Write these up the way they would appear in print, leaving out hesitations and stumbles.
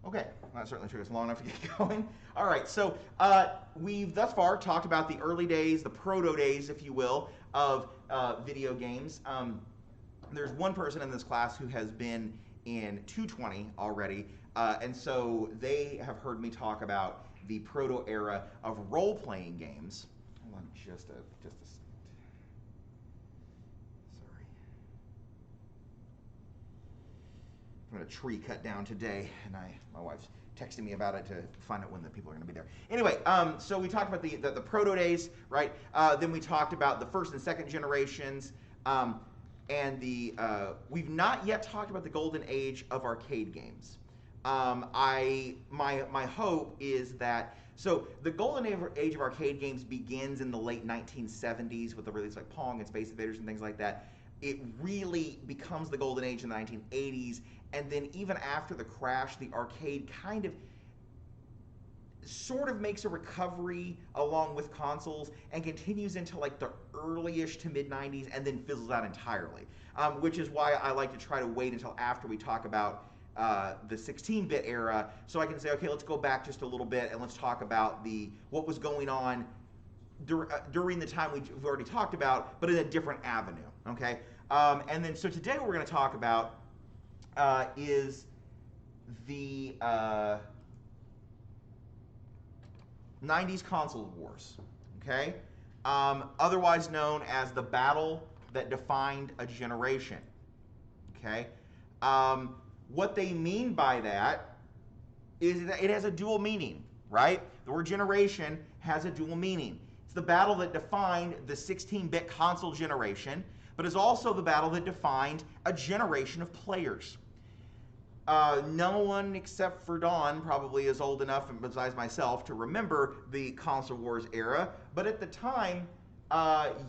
Okay, well, that certainly took us long enough to get going. All right, so we've thus far talked about the early days, the proto days, if you will, of video games. There's one person in this class who has been in 220 already, and so they have heard me talk about the proto era of role-playing games. Hold on just a second. Sorry. I'm going to tree cut down today, and my wife's texting me about it to find out when the people are going to be there. Anyway, so we talked about the proto days, right? Then we talked about the first and second generations, and we've not yet talked about the golden age of arcade games. My hope is that, so the golden age of arcade games begins in the late 1970s with the release like Pong and Space Invaders and things like that. It really becomes the golden age in the 1980s, and then even after the crash, the arcade kind of sort of makes a recovery along with consoles and continues into like the early-ish to mid-90s and then fizzles out entirely, which is why I like to try to wait until after we talk about the 16-bit era, so I can say, okay, let's go back just a little bit and let's talk about what was going on during the time we've already talked about, but in a different avenue, okay? And then, so today what we're going to talk about is the 90s console wars, okay? Otherwise known as the battle that defined a generation, okay? What they mean by that is that it has a dual meaning, right? The word generation has a dual meaning. It's the battle that defined the 16-bit console generation, but it's also the battle that defined a generation of players. No one except for Dawn probably is old enough, and besides myself, to remember the console wars era, but at the time,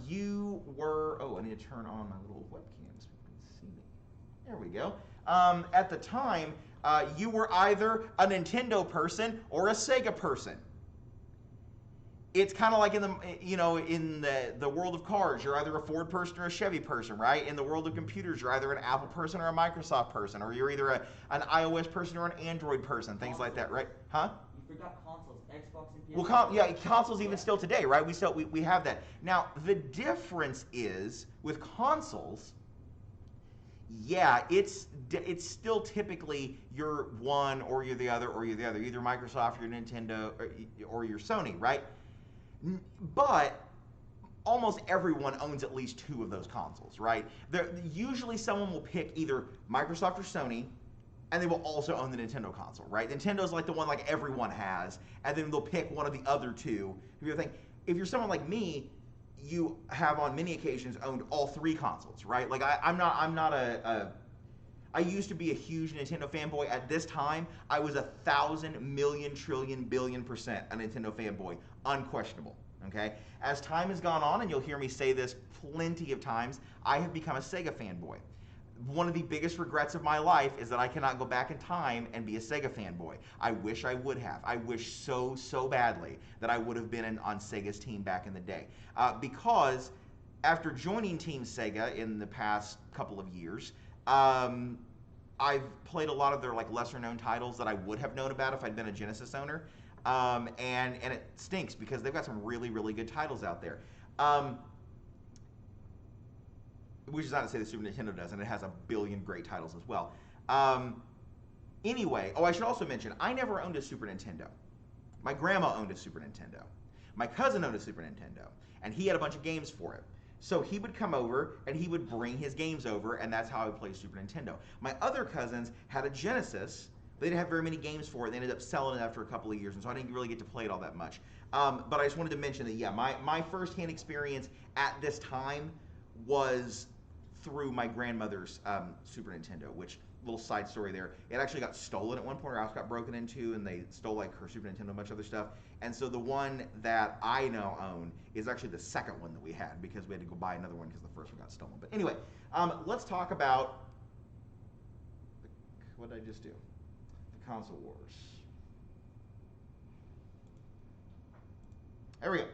you were, oh, I need to turn on my little webcam so you can see me. There we go. At the time, you were either a Nintendo person or a Sega person. It's kind of like in the world of cars, you're either a Ford person or a Chevy person, right? In the world of computers, you're either an Apple person or a Microsoft person, or you're either an iOS person or an Android person, things like that, right? Huh? You forgot consoles, Xbox and PS. Well, yeah, consoles even still today, right? We have that. Now, the difference is with consoles, yeah, it's still typically you're one or you're the other or you're the other, either Microsoft, or Nintendo, or you're Sony, right? But almost everyone owns at least two of those consoles, right? Usually someone will pick either Microsoft or Sony, and they will also own the Nintendo console, right? Nintendo's like the one like everyone has, and then they'll pick one of the other two. If you're someone like me, you have on many occasions owned all three consoles, right? Like I used to be a huge Nintendo fanboy. At this time, I was 1,000 million trillion billion% a Nintendo fanboy, unquestionable, okay? As time has gone on, and you'll hear me say this plenty of times, I have become a Sega fanboy. One of the biggest regrets of my life is that I cannot go back in time and be a Sega fanboy. I wish I would have. I wish so badly that I would have been on Sega's team back in the day. Because after joining Team Sega in the past couple of years, I've played a lot of their like lesser known titles that I would have known about if I'd been a Genesis owner. And it stinks because they've got some really good titles out there. Which is not to say the Super Nintendo doesn't. It has a billion great titles as well. Anyway, I should also mention, I never owned a Super Nintendo. My grandma owned a Super Nintendo. My cousin owned a Super Nintendo, and he had a bunch of games for it. So he would come over, and he would bring his games over, and that's how I would play Super Nintendo. My other cousins had a Genesis. They didn't have very many games for it. They ended up selling it after a couple of years, and so I didn't really get to play it all that much. But I just wanted to mention that, yeah, my first-hand experience at this time was through my grandmother's Super Nintendo, which, little side story there, it actually got stolen at one point. Her house got broken into, and they stole like her Super Nintendo and a bunch of other stuff. And so the one that I now own is actually the second one that we had, because we had to go buy another one because the first one got stolen. But anyway, let's talk about, what did I just do? The console wars. There we go.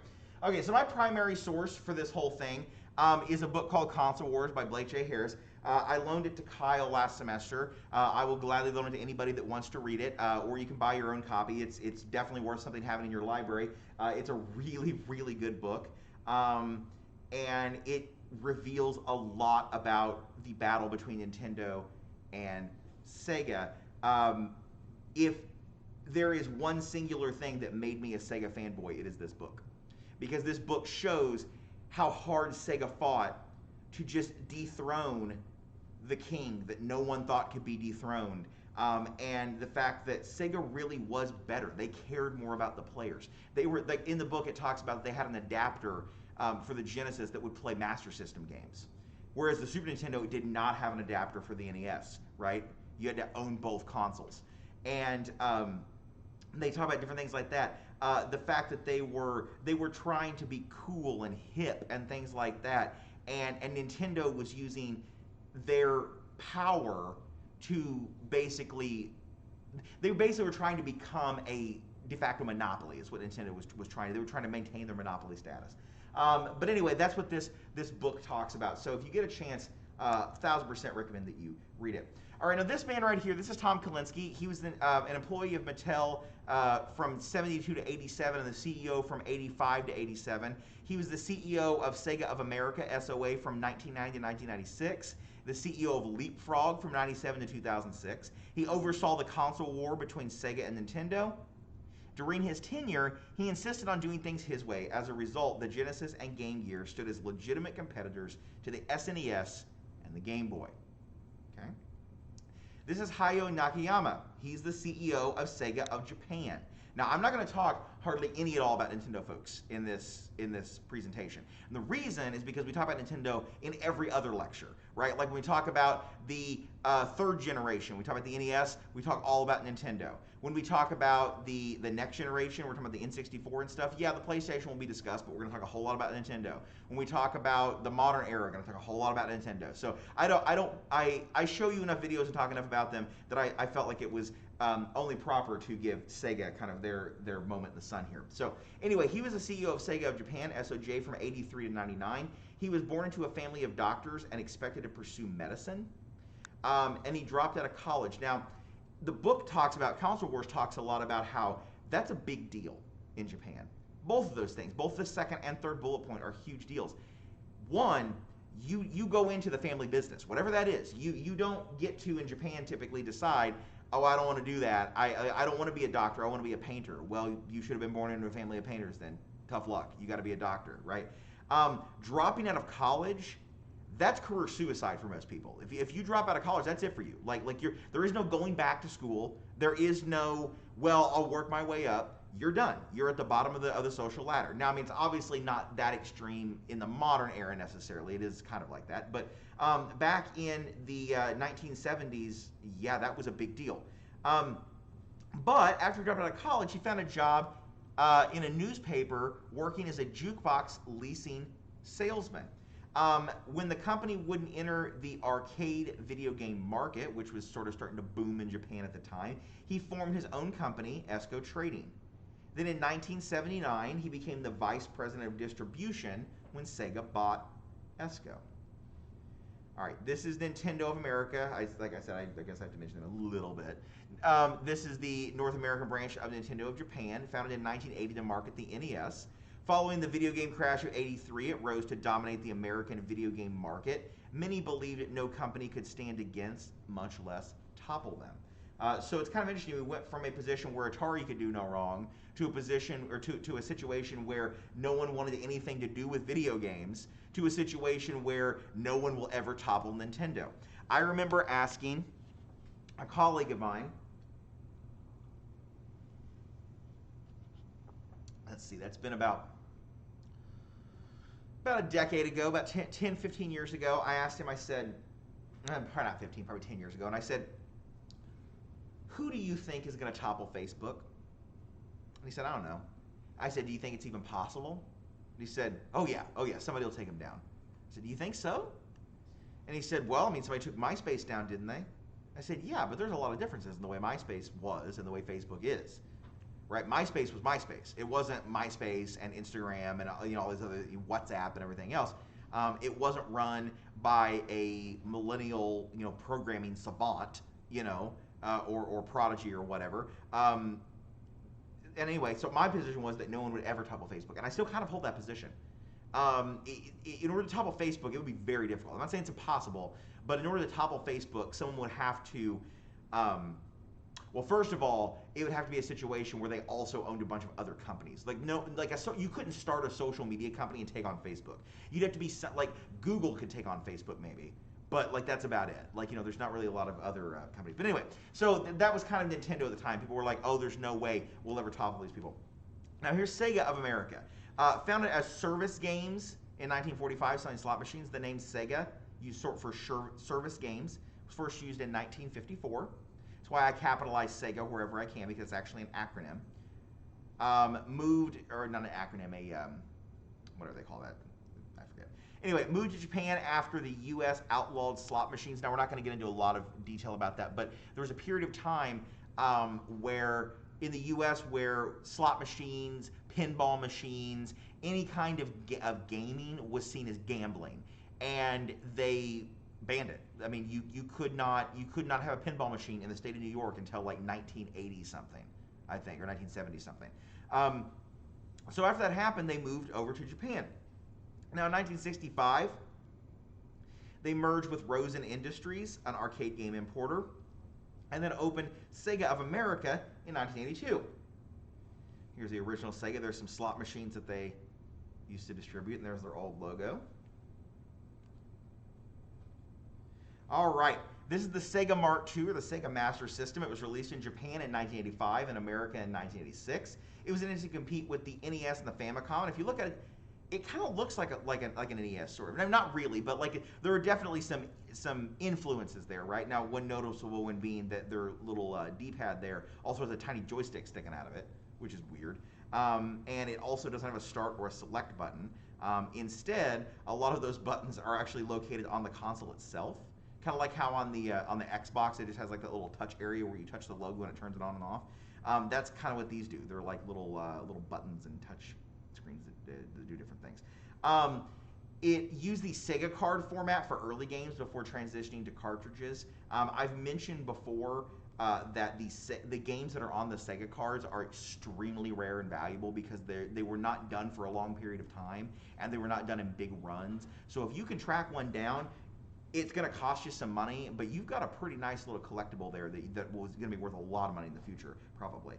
Okay, so my primary source for this whole thing is a book called Console Wars by Blake J. Harris. I loaned it to Kyle last semester. I will gladly loan it to anybody that wants to read it, or you can buy your own copy. It's definitely worth something having in your library. It's a really, really good book, and it reveals a lot about the battle between Nintendo and Sega. If there is one singular thing that made me a Sega fanboy, it is this book. Because this book shows how hard Sega fought to just dethrone the king that no one thought could be dethroned. And the fact that Sega really was better. They cared more about the players. They were, like in the book it talks about they had an adapter for the Genesis that would play Master System games. Whereas the Super Nintendo did not have an adapter for the NES, right? You had to own both consoles. And they talk about different things like that. The fact that they were trying to be cool and hip and things like that. And Nintendo was using their power to they basically were trying to become a de facto monopoly is what Nintendo was trying to. They were trying to maintain their monopoly status. But anyway, that's what this book talks about. So if you get a chance, 1000% recommend that you read it. All right, now this man right here, this is Tom Kalinske. He was an employee of Mattel from 72 to 87 and the CEO from 85 to 87. He was the CEO of Sega of America, SOA, from 1990 to 1996. The CEO of Leapfrog from 97 to 2006. He oversaw the console war between Sega and Nintendo. During his tenure, he insisted on doing things his way. As a result, the Genesis and Game Gear stood as legitimate competitors to the SNES and the Game Boy. Okay. This is Hayao Nakayama. He's the CEO of Sega of Japan. Now, I'm not going to talk hardly any at all about Nintendo, folks, in this presentation. And the reason is because we talk about Nintendo in every other lecture, right? Like when we talk about the third generation, we talk about the NES, we talk all about Nintendo. When we talk about the next generation, we're talking about the N64 and stuff. Yeah, the PlayStation will be discussed, but we're going to talk a whole lot about Nintendo. When we talk about the modern era, we're going to talk a whole lot about Nintendo. So I show you enough videos and talk enough about them that I felt like it was only proper to give Sega kind of their moment in the sun here. So anyway, he was the CEO of Sega of Japan, SOJ, from 83 to 99. He was born into a family of doctors and expected to pursue medicine. And he dropped out of college. Now, the book talks about, Console Wars talks a lot about how that's a big deal in Japan. Both of those things, both the second and third bullet point are huge deals. One, you go into the family business, whatever that is. You don't get to, in Japan, typically decide, oh, I don't want to do that. I don't want to be a doctor. I want to be a painter. Well, you should have been born into a family of painters then. Tough luck. You got to be a doctor, right? Dropping out of college, that's career suicide for most people. If you drop out of college, that's it for you. There is no going back to school. There is no, well, I'll work my way up. You're done. You're at the bottom of the social ladder. Now, I mean, it's obviously not that extreme in the modern era necessarily. It is kind of like that. But back in the 1970s, yeah, that was a big deal. But after he dropped out of college, he found a job in a newspaper working as a jukebox leasing salesman. When the company wouldn't enter the arcade video game market, which was sort of starting to boom in Japan at the time, he formed his own company, ESCO Trading. Then in 1979, he became the vice president of distribution when Sega bought ESCO. All right, this is Nintendo of America. Like I said, I guess I have to mention them a little bit. This is the North American branch of Nintendo of Japan, founded in 1980 to market the NES. Following the video game crash of '83, it rose to dominate the American video game market. Many believed that no company could stand against, much less topple them. So it's kind of interesting. We went from a position where Atari could do no wrong to a position, or to a situation where no one wanted anything to do with video games, to a situation where no one will ever topple Nintendo. I remember asking a colleague of mine, let's see, that's been about a decade ago, about 10, 15 years ago. I asked him, I said, probably not 15, probably 10 years ago, and I said, who do you think is going to topple Facebook? And he said, I don't know. I said, do you think it's even possible? And he said, oh yeah, somebody will take him down. I said, do you think so? And he said, well, I mean, somebody took MySpace down, didn't they? I said, yeah, but there's a lot of differences in the way MySpace was and the way Facebook is. Right? MySpace was MySpace. It wasn't MySpace and Instagram and all these other WhatsApp and everything else. It wasn't run by a millennial, programming savant, or prodigy or whatever. And anyway, so my position was that no one would ever topple Facebook, and I still kind of hold that position. In order to topple Facebook, it would be very difficult. I'm not saying it's impossible, but in order to topple Facebook, someone would have to, well, first of all, it would have to be a situation where they also owned a bunch of other companies. You couldn't start a social media company and take on Facebook. You'd have to be like Google could take on Facebook maybe, but like that's about it. There's not really a lot of other companies. But anyway, so that was kind of Nintendo at the time. People were like, oh, there's no way we'll ever topple these people. Now here's Sega of America. Founded as Service Games in 1945, selling slot machines. The name Sega, used for service games, was first used in 1954. That's why I capitalize Sega wherever I can, because it's actually an acronym. Or not an acronym, what do they call that? I forget. Anyway, moved to Japan after the U.S. outlawed slot machines. Now, we're not going to get into a lot of detail about that, but there was a period of time where in the U.S. where slot machines, pinball machines, any kind of gaming was seen as gambling, and they banned it. I mean, you could not have a pinball machine in the state of New York until like 1980 something, I think, or 1970 something. So after that happened, they moved over to Japan. Now in 1965, they merged with Rosen Industries, an arcade game importer, and then opened Sega of America in 1982. Here's the original Sega. There's some slot machines that they used to distribute, and there's their old logo. All right, this is the Sega Mart II, or the Sega Master System. It was released in Japan in 1985 and America in 1986. It was intended to compete with the NES and the Famicom. And if you look at it, it kind of looks like an NES sort of. No, not really, but there are definitely some influences there, right? Now, one noticeable one being that their little D-pad there also has a tiny joystick sticking out of it, which is weird. And it also doesn't have a start or a select button. Instead, a lot of those buttons are actually located on the console itself. Kind of like how on the Xbox it just has like that little touch area where you touch the logo and it turns it on and off. That's kind of what these do. They're like little buttons and touch screens that do different things. It used the Sega card format for early games before transitioning to cartridges. I've mentioned before that the games that are on the Sega cards are extremely rare and valuable because they were not done for a long period of time and they were not done in big runs. So if you can track one down, it's going to cost you some money, but you've got a pretty nice little collectible there that was going to be worth a lot of money in the future, probably.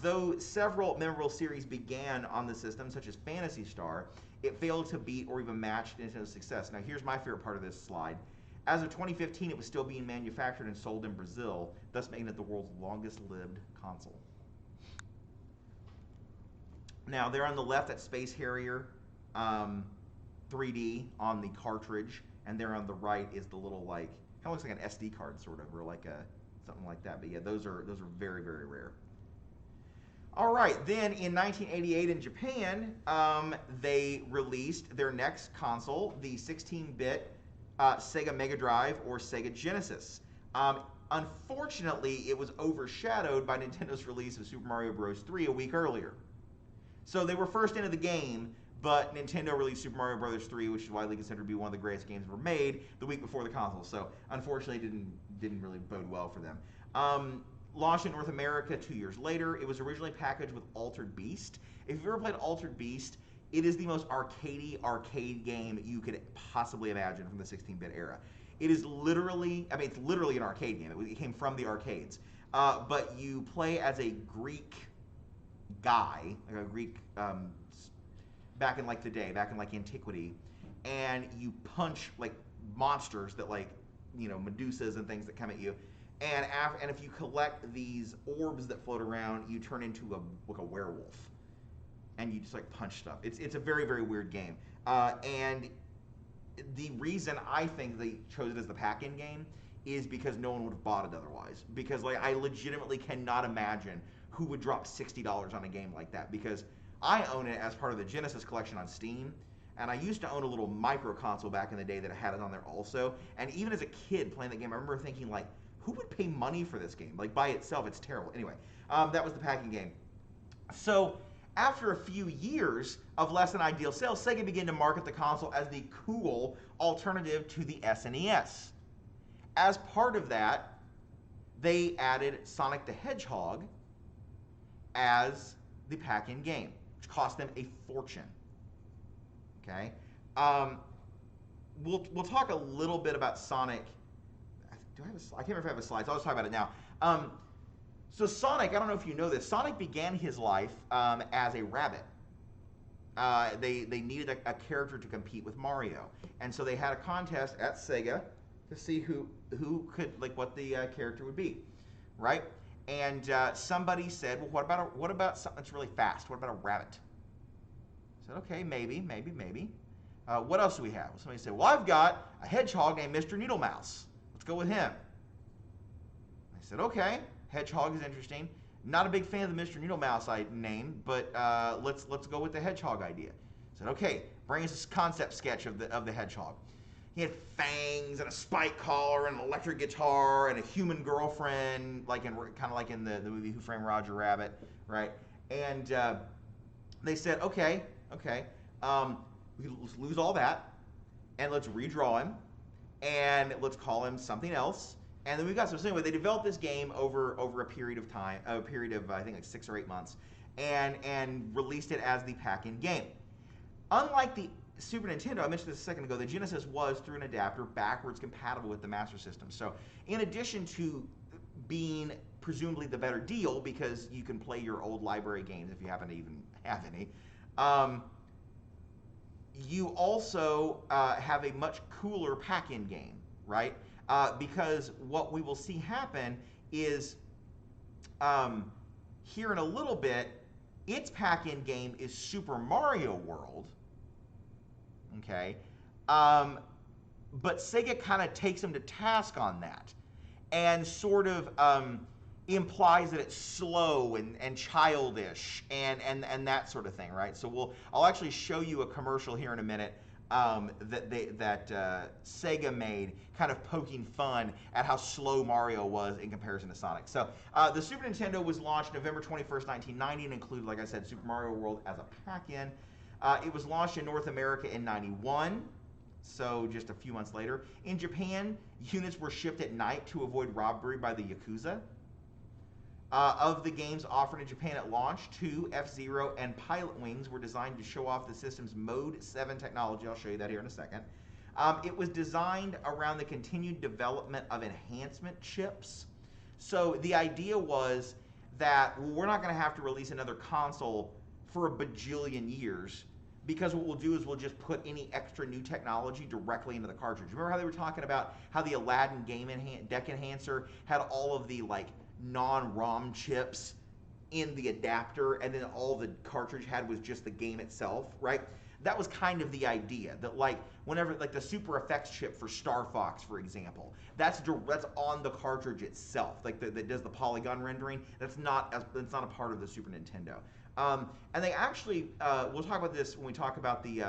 Though several memorable series began on the system, such as Phantasy Star, it failed to beat or even match Nintendo's success. Now, here's my favorite part of this slide. As of 2015, it was still being manufactured and sold in Brazil, thus making it the world's longest-lived console. Now, there on the left, that's Space Harrier 3D on the cartridge. And there on the right is the little kind of looks like an SD card sort of, or something like that. But yeah, those are very, very rare. All right, then in 1988 in Japan, they released their next console, the 16-bit Sega Mega Drive or Sega Genesis. Unfortunately, it was overshadowed by Nintendo's release of Super Mario Bros. 3 a week earlier. So they were first into the game, but Nintendo released Super Mario Bros. 3, which is widely considered to be one of the greatest games ever made, the week before the console. So unfortunately, it didn't really bode well for them. Launched in North America 2 years later. It was originally packaged with Altered Beast. If you've ever played Altered Beast, it is the most arcade game you could possibly imagine from the 16-bit era. It is literally, it's literally an arcade game. It came from the arcades. But you play as a Greek guy, like a Greek back in the day, back in antiquity, and you punch monsters that Medusas and things that come at you, and if you collect these orbs that float around, you turn into a werewolf, and you just punch stuff. It's a very, very weird game, and the reason I think they chose it as the pack-in game is because no one would have bought it otherwise. Because I legitimately cannot imagine who would drop $60 on a game like that, because I own it as part of the Genesis collection on Steam, and I used to own a little micro console back in the day that had it on there also. And even as a kid playing that game, I remember thinking who would pay money for this game? By itself, it's terrible. Anyway, that was the packing game. So After a few years of less than ideal sales, Sega began to market the console as the cool alternative to the SNES. As part of that, they added Sonic the Hedgehog as the pack-in game, which cost them a fortune. Okay, we'll talk a little bit about Sonic. Do I have I can't remember if I have a slide, so I'll just talk about it now. So Sonic, I don't know if you know this, Sonic began his life as a rabbit. They needed a character to compete with Mario, and so they had a contest at Sega to see who could, like, what the character would be, right? And somebody said, well, what about something that's really fast? What about a rabbit? I said, okay, maybe. What else do we have? Somebody said, well, I've got a hedgehog named Mr. Needlemouse. Let's go with him. I said, okay, hedgehog is interesting. Not a big fan of the Mr. Needlemouse name, but let's go with the hedgehog idea. I said, okay, bring us a concept sketch of the hedgehog. He had fangs and a spike collar and an electric guitar and a human girlfriend, kind of like in the movie Who Framed Roger Rabbit, right? And they said, okay, let's lose all that, and let's redraw him, and let's call him something else. And then we got so anyway, they developed this game over a period of time, I think like 6 or 8 months, and released it as the pack-in game. Unlike the Super Nintendo, I mentioned this a second ago, the Genesis was, through an adapter, backwards compatible with the Master System. So in addition to being presumably the better deal, because you can play your old library games if you happen to even have any, you also have a much cooler pack-in game, right? Because what we will see happen is, here in a little bit, its pack-in game is Super Mario World, okay? But Sega kind of takes them to task on that, and sort of implies that it's slow and childish and that sort of thing, right? So I'll actually show you a commercial here in a minute that Sega made, kind of poking fun at how slow Mario was in comparison to Sonic. So the Super Nintendo was launched November 21st, 1990, and included, like I said, Super Mario World as a pack-in. It was launched in North America in '91, so just a few months later. In Japan, units were shipped at night to avoid robbery by the Yakuza. Of the games offered in Japan at launch, 2, F-Zero and Pilot Wings, were designed to show off the system's Mode 7 technology. I'll show you that here in a second. It was designed around the continued development of enhancement chips. So the idea was that we're not going to have to release another console for a bajillion years, because what we'll do is we'll just put any extra new technology directly into the cartridge. Remember how they were talking about how the Aladdin deck enhancer had all of the non-ROM chips in the adapter, and then all the cartridge had was just the game itself, right? That was kind of the idea, that whenever the Super Effects chip for Star Fox, for example, that's on the cartridge itself, that does the polygon rendering. That's not a part of the Super Nintendo. And they actually, we'll talk about this when we talk about the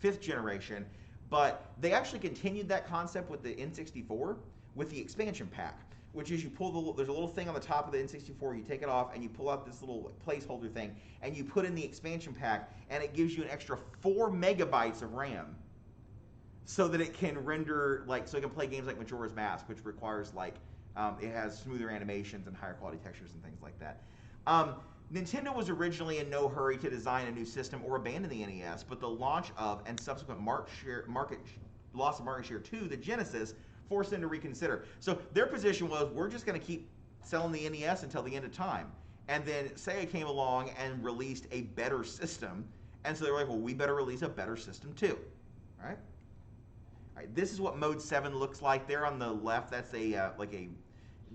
5th generation, but they actually continued that concept with the N64 with the expansion pack, which is you pull there's a little thing on the top of the N64, you take it off and you pull out this little placeholder thing and you put in the expansion pack, and it gives you an extra 4 megabytes of RAM so that it can render, so it can play games like Majora's Mask, which requires it has smoother animations and higher quality textures and things like that. Nintendo was originally in no hurry to design a new system or abandon the NES, but the launch of and subsequent loss of market share to the Genesis forced them to reconsider. So their position was, we're just going to keep selling the NES until the end of time. And then Sega came along and released a better system, and so they were like, well, we better release a better system too. All right? All right, this is what Mode 7 looks like. There on the left, that's a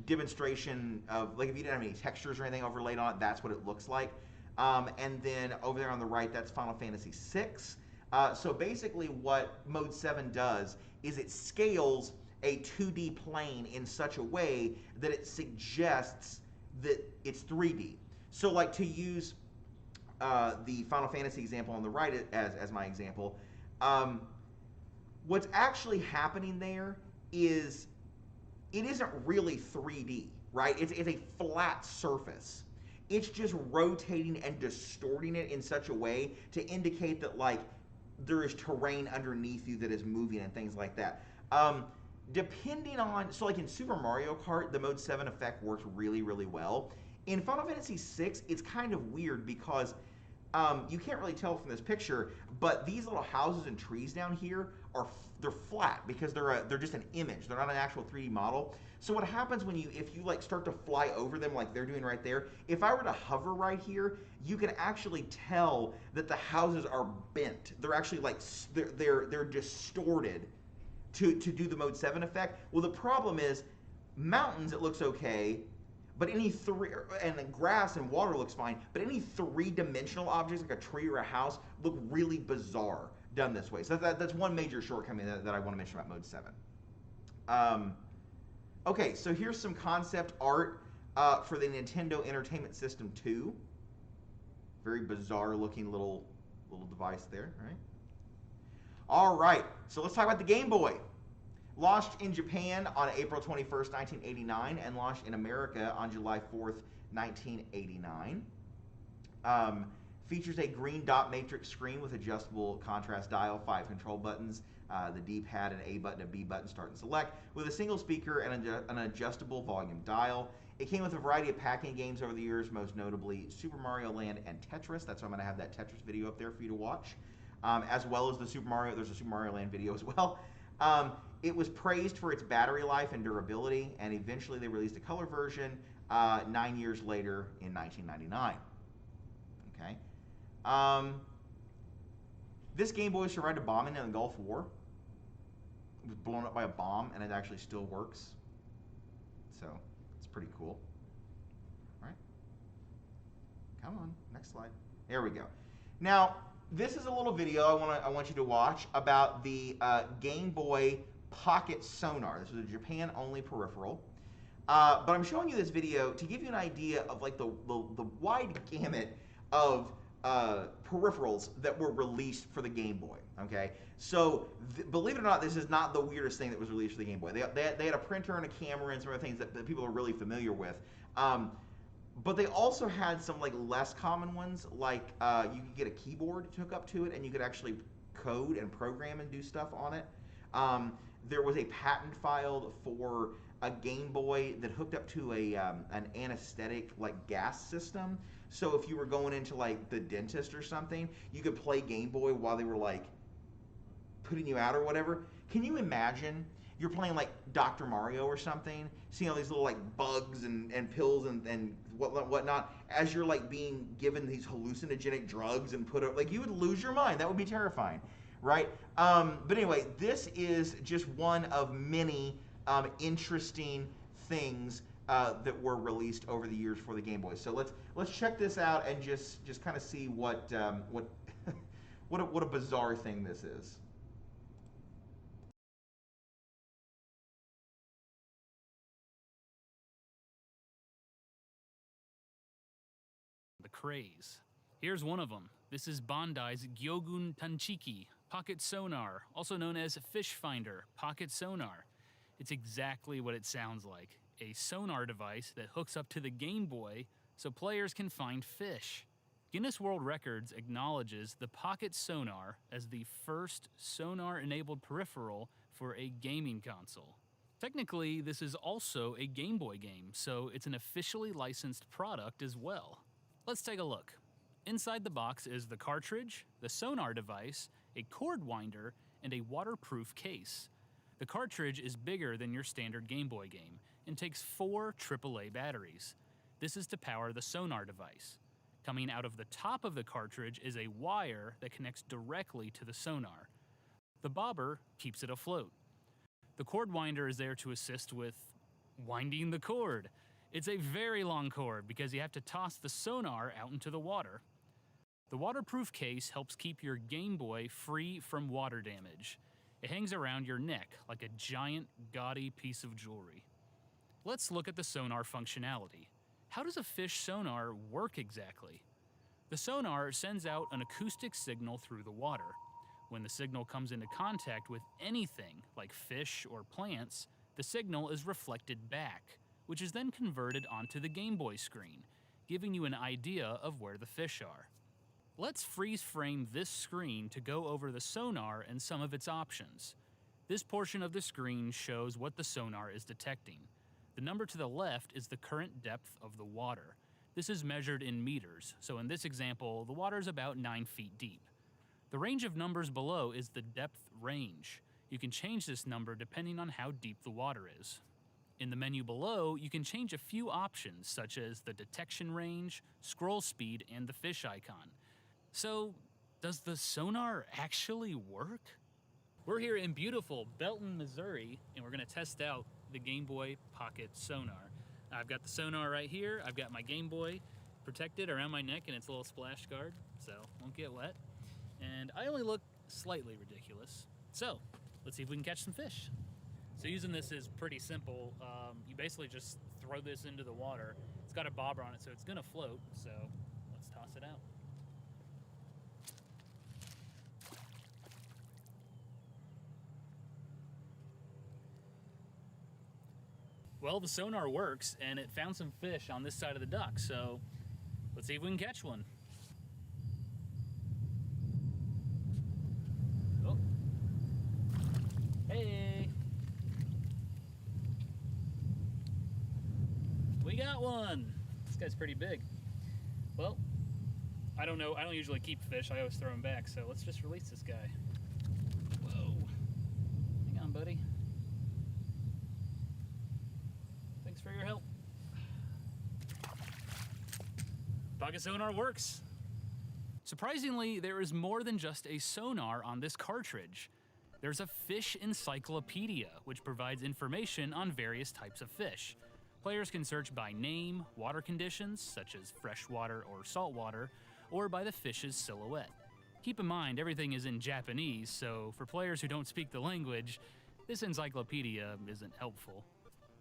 demonstration of, if you didn't have any textures or anything overlaid on it, that's what it looks like. And then over there on the right, that's Final Fantasy VI. So basically what Mode 7 does is it scales a 2D plane in such a way that it suggests that it's 3D. So to use the Final Fantasy example on the right as my example, what's actually happening there is it isn't really 3D, right? It's a flat surface. it's just rotating and distorting it in such a way to indicate that like there is terrain underneath you that is moving and things like that. Depending on, so like in Super Mario Kart, the Mode 7 effect works really, really well. In Final Fantasy VI, it's kind of weird because you can't really tell from this picture, but these little houses and trees down here they're flat because they're just an image. They're not an actual 3D model. So what happens when if you like start to fly over them like they're doing right there, if I were to hover right here, you can actually tell that the houses are bent. They're actually like they're distorted to do the Mode 7 effect. Well, the problem is mountains, it looks okay, but any and grass and water looks fine, but any three-dimensional objects like a tree or a house look really bizarre done this way. So that's one major shortcoming that I want to mention about Mode 7. Okay, so here's some concept art for the Nintendo Entertainment System 2. Very bizarre looking little device there, right? All right, so let's talk about the Game Boy. Launched in Japan on April 21st, 1989, and launched in America on July 4th, 1989. Features a green dot matrix screen with adjustable contrast dial, 5 control buttons, the D-pad, an A button, a B button, start and select, with a single speaker and an adjustable volume dial. It came with a variety of packing games over the years, most notably Super Mario Land and Tetris. That's why I'm going to have that Tetris video up there for you to watch, as well as there's a Super Mario Land video as well. It was praised for its battery life and durability, and eventually they released a color version 9 years later in 1999. Okay. This Game Boy survived a bombing in the Gulf War. It was blown up by a bomb, and it actually still works. So, it's pretty cool. All right. Come on, next slide. There we go. Now, this is a little video I want you to watch about the Game Boy Pocket Sonar. This is a Japan-only peripheral. But I'm showing you this video to give you an idea of like the wide gamut of peripherals that were released for the Game Boy. Okay, so believe it or not, this is not the weirdest thing that was released for the Game Boy. They had a printer and a camera and some other things that people are really familiar with. But they also had some like less common ones, like you could get a keyboard to hook up to it, and you could actually code and program and do stuff on it. There was a patent filed for a Game Boy that hooked up to an anesthetic like gas system. So if you were going into like the dentist or something, you could play Game Boy while they were like putting you out or whatever. Can you imagine you're playing like Dr. Mario or something, seeing all these little like bugs and pills and whatnot as you're like being given these hallucinogenic drugs and put up, like you would lose your mind. That would be terrifying, right? But anyway, this is just one of many interesting things that were released over the years for the Game Boy. So let's check this out and just kind of see what what a bizarre thing this is. The craze. Here's one of them. This is Bandai's Gyogun Tanchiki Pocket Sonar, also known as Fish Finder Pocket Sonar. It's exactly what it sounds like, a sonar device that hooks up to the Game Boy so players can find fish. Guinness World Records acknowledges the Pocket Sonar as the first sonar-enabled peripheral for a gaming console. Technically, this is also a Game Boy game, so it's an officially licensed product as well. Let's take a look. Inside the box is the cartridge, the sonar device, a cord winder, and a waterproof case. The cartridge is bigger than your standard Game Boy game and takes 4 AAA batteries. This is to power the sonar device. Coming out of the top of the cartridge is a wire that connects directly to the sonar. The bobber keeps it afloat. The cord winder is there to assist with winding the cord. It's a very long cord because you have to toss the sonar out into the water. The waterproof case helps keep your Game Boy free from water damage. It hangs around your neck like a giant, gaudy piece of jewelry. Let's look at the sonar functionality. How does a fish sonar work exactly? The sonar sends out an acoustic signal through the water. When the signal comes into contact with anything, like fish or plants, the signal is reflected back, which is then converted onto the Game Boy screen, giving you an idea of where the fish are. Let's freeze frame this screen to go over the sonar and some of its options. This portion of the screen shows what the sonar is detecting. The number to the left is the current depth of the water. This is measured in meters, so in this example, the water is about 9 feet deep. The range of numbers below is the depth range. You can change this number depending on how deep the water is. In the menu below, you can change a few options such as the detection range, scroll speed, and the fish icon. So, does the sonar actually work? We're here in beautiful Belton, Missouri, and we're gonna test out the Game Boy Pocket sonar. I've got the sonar right here. I've got my Game Boy protected around my neck in its little splash guard, so won't get wet. And I only look slightly ridiculous. So, let's see if we can catch some fish. So using this is pretty simple. You basically just throw this into the water. It's got a bobber on it, so it's gonna float, so let's toss it out. Well, the sonar works, and it found some fish on this side of the dock, so let's see if we can catch one. Oh. Hey! We got one! This guy's pretty big. Well, I don't know. I don't usually keep fish. I always throw them back, so let's just release this guy. Whoa. Hang on, buddy. Thanks for your help. Pocket sonar works. Surprisingly, there is more than just a sonar on this cartridge. There's a fish encyclopedia, which provides information on various types of fish. Players can search by name, water conditions, such as freshwater or saltwater, or by the fish's silhouette. Keep in mind, everything is in Japanese, so for players who don't speak the language, this encyclopedia isn't helpful.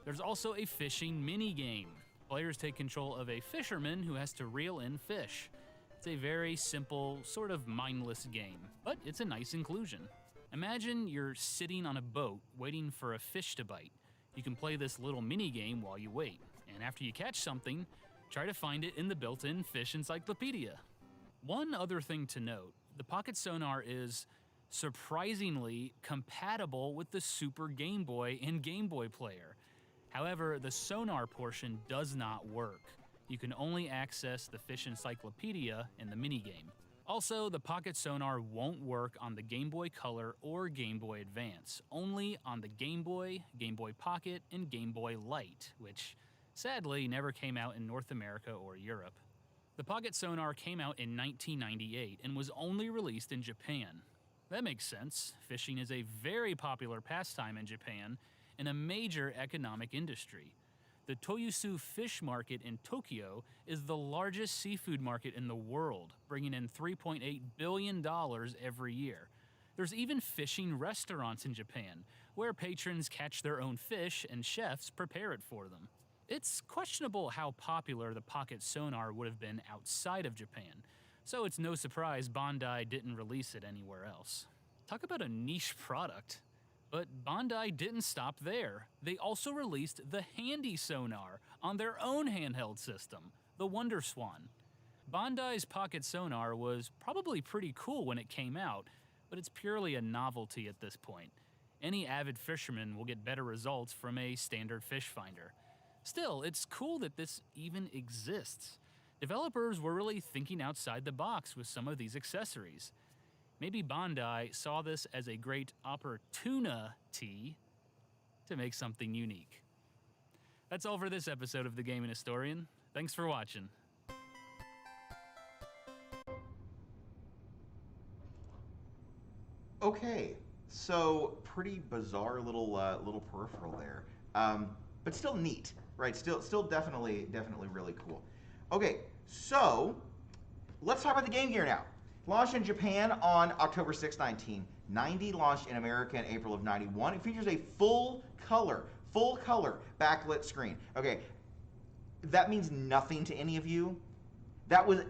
There's also a fishing mini-game. Players take control of a fisherman who has to reel in fish. It's a very simple, sort of mindless game, but it's a nice inclusion. Imagine you're sitting on a boat waiting for a fish to bite. You can play this little mini-game while you wait, and after you catch something, try to find it in the built-in fish encyclopedia. One other thing to note, the Pocket Sonar is surprisingly compatible with the Super Game Boy and Game Boy Player. However, the sonar portion does not work. You can only access the fish encyclopedia in the minigame. Also, the Pocket Sonar won't work on the Game Boy Color or Game Boy Advance, only on the Game Boy Pocket, and Game Boy Light, which sadly never came out in North America or Europe. The Pocket Sonar came out in 1998 and was only released in Japan. That makes sense. Fishing is a very popular pastime in Japan and a major economic industry. The Toyusu Fish Market in Tokyo is the largest seafood market in the world, bringing in $3.8 billion every year. There's even fishing restaurants in Japan, where patrons catch their own fish and chefs prepare it for them. It's questionable how popular the Pocket Sonar would have been outside of Japan, so it's no surprise Bandai didn't release it anywhere else. Talk about a niche product. But Bandai didn't stop there. They also released the Handy Sonar on their own handheld system, the Wonder Swan. Bandai's Pocket Sonar was probably pretty cool when it came out, but it's purely a novelty at this point. Any avid fisherman will get better results from a standard fish finder. Still, it's cool that this even exists. Developers were really thinking outside the box with some of these accessories. Maybe Bandai saw this as a great opportunity to make something unique. That's all for this episode of The Gaming Historian. Thanks for watching. Okay, so pretty bizarre little peripheral there, but still neat, right? Still definitely really cool. Okay, so let's talk about the Game Gear now. Launched in Japan on October 6, 1990. Launched in America in April of 91. It features a full color backlit screen. Okay, that means nothing to any of you. That was,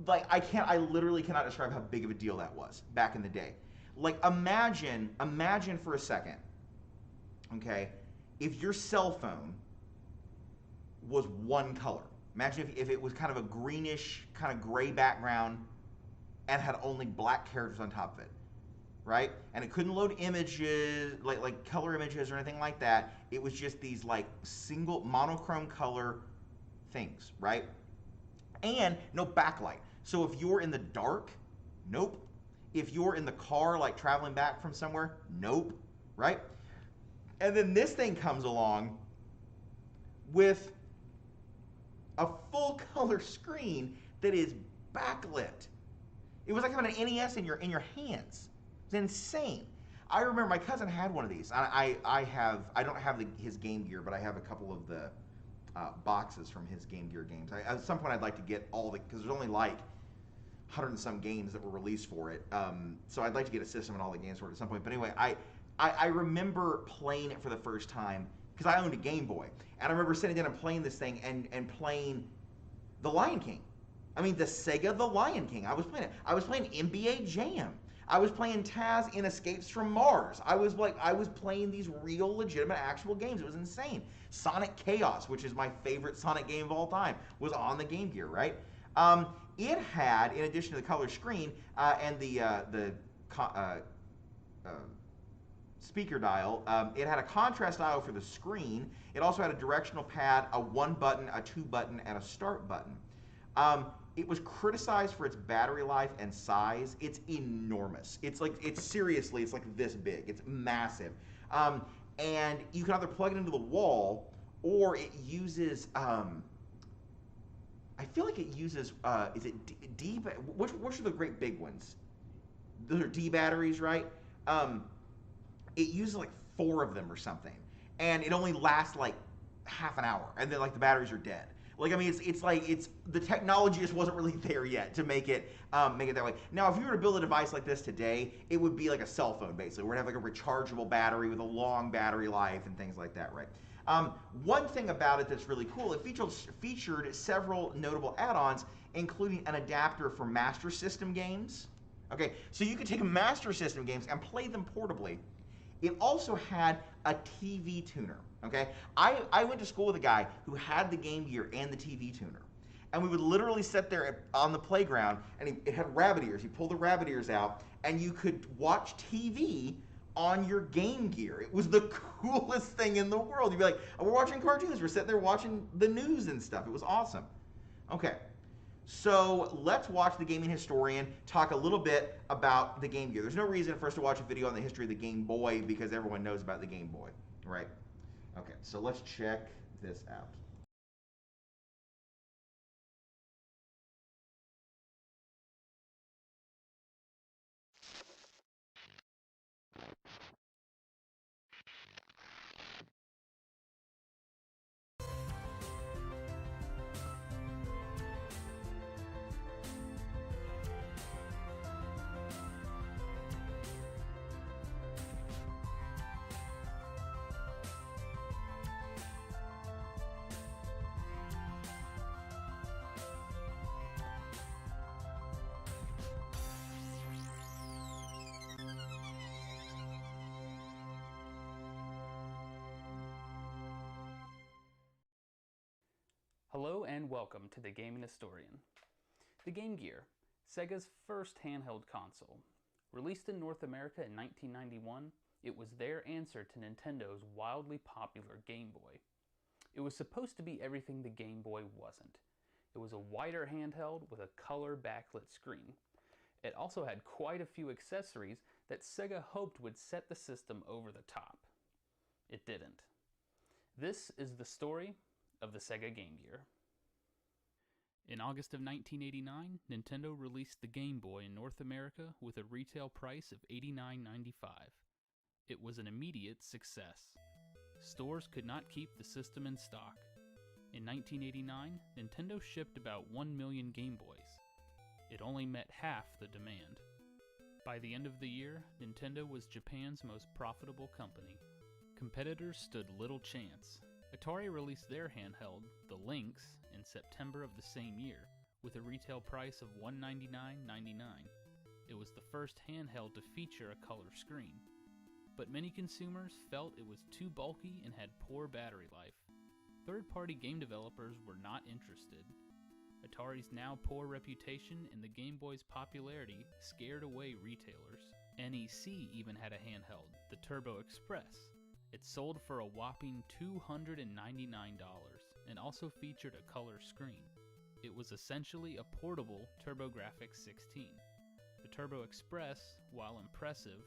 like, I literally cannot describe how big of a deal that was back in the day. Like, imagine for a second, okay, if your cell phone was one color. Imagine if it was kind of a greenish, kind of gray background and had only black characters on top of it, right? And it couldn't load images, like color images or anything like that. It was just these like single monochrome color things, right? And no backlight. So if you're in the dark, nope. If you're in the car, like traveling back from somewhere, nope, right? And then this thing comes along with a full color screen that is backlit. It was like having an NES in your hands. It's insane. I remember my cousin had one of these. I don't have his Game Gear, but I have a couple of the boxes from his Game Gear games. At some point, I'd like to get all the, because there's only like 100 and some games that were released for it. So I'd like to get a system and all the games for it at some point. But anyway, I remember playing it for the first time because I owned a Game Boy, and I remember sitting down and playing this thing and playing The Lion King. I mean, the Sega The Lion King. I was playing it. I was playing NBA Jam. I was playing Taz in Escapes from Mars. I was playing these real, legitimate, actual games. It was insane. Sonic Chaos, which is my favorite Sonic game of all time, was on the Game Gear, right? It had, in addition to the color screen and the speaker dial, it had a contrast dial for the screen. It also had a directional pad, a 1 button, a 2 button, and a start button. It was criticized for its battery life and size. It's enormous. It's seriously, it's like this big. It's massive. And you can either plug it into the wall, or it uses, I feel like it uses, is it D, which are the great big ones? Those are D batteries, right? It uses like 4 of them or something. And it only lasts like half an hour, and then like the batteries are dead. Like, I mean, it's the technology just wasn't really there yet to make it that way. Now, if you were to build a device like this today, it would be like a cell phone, basically. We're gonna have like a rechargeable battery with a long battery life and things like that, right? One thing about it that's really cool, it featured several notable add-ons, including an adapter for Master System games. Okay, so you could take Master System games and play them portably. It also had a TV tuner, okay? I went to school with a guy who had the Game Gear and the TV tuner. And we would literally sit there on the playground, and it had rabbit ears. You pull the rabbit ears out, and you could watch TV on your Game Gear. It was the coolest thing in the world. You'd be like, oh, we're watching cartoons. We're sitting there watching the news and stuff. It was awesome. Okay. So let's watch the Gaming Historian talk a little bit about the Game Gear. There's no reason for us to watch a video on the history of the Game Boy because everyone knows about the Game Boy, right? Okay, so let's check this out. Hello and welcome to the Gaming Historian. The Game Gear, Sega's first handheld console. Released in North America in 1991, it was their answer to Nintendo's wildly popular Game Boy. It was supposed to be everything the Game Boy wasn't. It was a wider handheld with a color backlit screen. It also had quite a few accessories that Sega hoped would set the system over the top. It didn't. This is the story of the Sega Game Gear. In August of 1989, Nintendo released the Game Boy in North America with a retail price of $89.95. It was an immediate success. Stores could not keep the system in stock. In 1989, Nintendo shipped about 1 million Game Boys. It only met half the demand. By the end of the year, Nintendo was Japan's most profitable company. Competitors stood little chance. Atari released their handheld, the Lynx, in September of the same year, with a retail price of $199.99. It was the first handheld to feature a color screen. But many consumers felt it was too bulky and had poor battery life. third-party game developers were not interested. Atari's now poor reputation and the Game Boy's popularity scared away retailers. NEC even had a handheld, the Turbo Express. It sold for a whopping $299 and also featured a color screen. It was essentially a portable TurboGrafx 16. The Turbo Express, while impressive,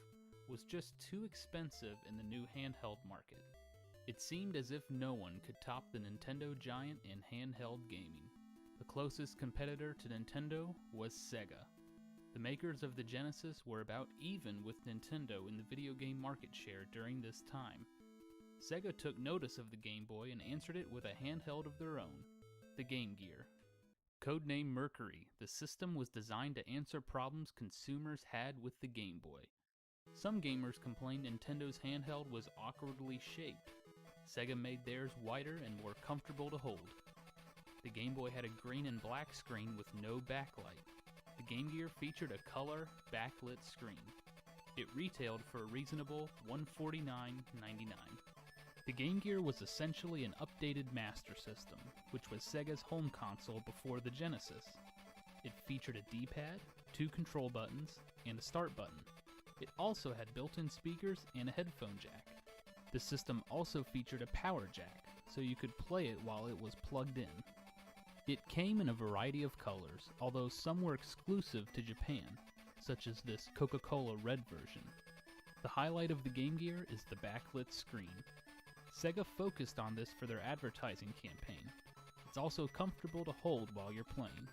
was just too expensive in the new handheld market. It seemed as if no one could top the Nintendo giant in handheld gaming. The closest competitor to Nintendo was Sega. The makers of the Genesis were about even with Nintendo in the video game market share during this time. Sega took notice of the Game Boy and answered it with a handheld of their own, the Game Gear. Codenamed Mercury, the system was designed to answer problems consumers had with the Game Boy. Some gamers complained Nintendo's handheld was awkwardly shaped. Sega made theirs wider and more comfortable to hold. The Game Boy had a green and black screen with no backlight. The Game Gear featured a color, backlit screen. It retailed for a reasonable $149.99. The Game Gear was essentially an updated Master System, which was Sega's home console before the Genesis. It featured a D-pad, 2 control buttons, and a start button. It also had built-in speakers and a headphone jack. The system also featured a power jack, so you could play it while it was plugged in. It came in a variety of colors, although some were exclusive to Japan, such as this Coca-Cola red version. The highlight of the Game Gear is the backlit screen. Sega focused on this for their advertising campaign. It's also comfortable to hold while you're playing.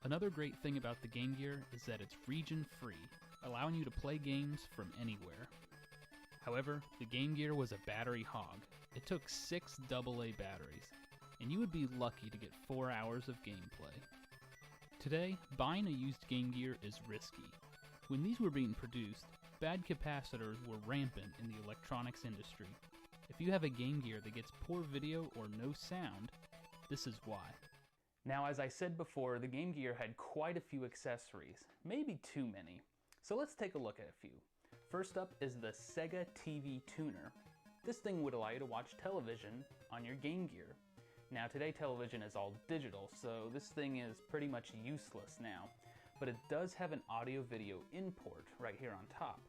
Another great thing about the Game Gear is that it's region-free, allowing you to play games from anywhere. However, the Game Gear was a battery hog. It took 6 AA batteries, and you would be lucky to get 4 hours of gameplay. Today, buying a used Game Gear is risky. When these were being produced, bad capacitors were rampant in the electronics industry. If you have a Game Gear that gets poor video or no sound, this is why. Now, as I said before, the Game Gear had quite a few accessories, maybe too many. So let's take a look at a few. First up is the Sega TV Tuner. This thing would allow you to watch television on your Game Gear. Now today television is all digital, so this thing is pretty much useless now, but it does have an audio-video in port right here on top.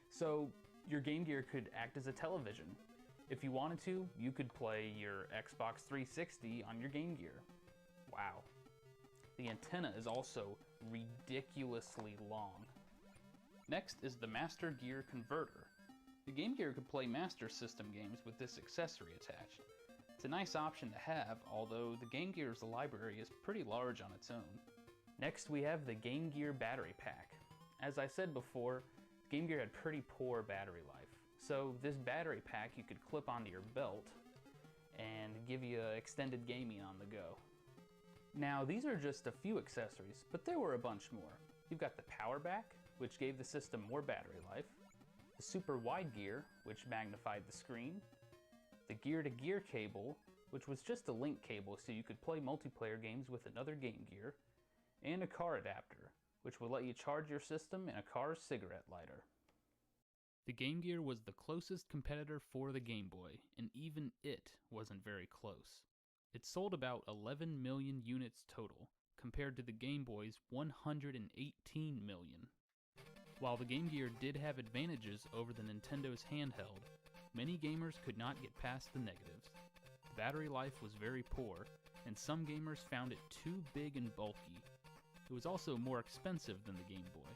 So your Game Gear could act as a television. If you wanted to, you could play your Xbox 360 on your Game Gear. Wow. The antenna is also ridiculously long. Next is the Master Gear Converter. The Game Gear could play Master System games with this accessory attached. It's a nice option to have, although the Game Gear's library is pretty large on its own. Next we have the Game Gear Battery Pack. As I said before, Game Gear had pretty poor battery life. So this battery pack you could clip onto your belt and give you extended gaming on the go. Now these are just a few accessories, but there were a bunch more. You've got the Power Back, which gave the system more battery life, the Super Wide Gear, which magnified the screen, the gear-to-gear cable, which was just a link cable so you could play multiplayer games with another Game Gear, and a car adapter, which would let you charge your system in a car's cigarette lighter. The Game Gear was the closest competitor for the Game Boy, and even it wasn't very close. It sold about 11 million units total, compared to the Game Boy's 118 million. While the Game Gear did have advantages over the Nintendo's handheld, many gamers could not get past the negatives. The battery life was very poor, and some gamers found it too big and bulky. It was also more expensive than the Game Boy.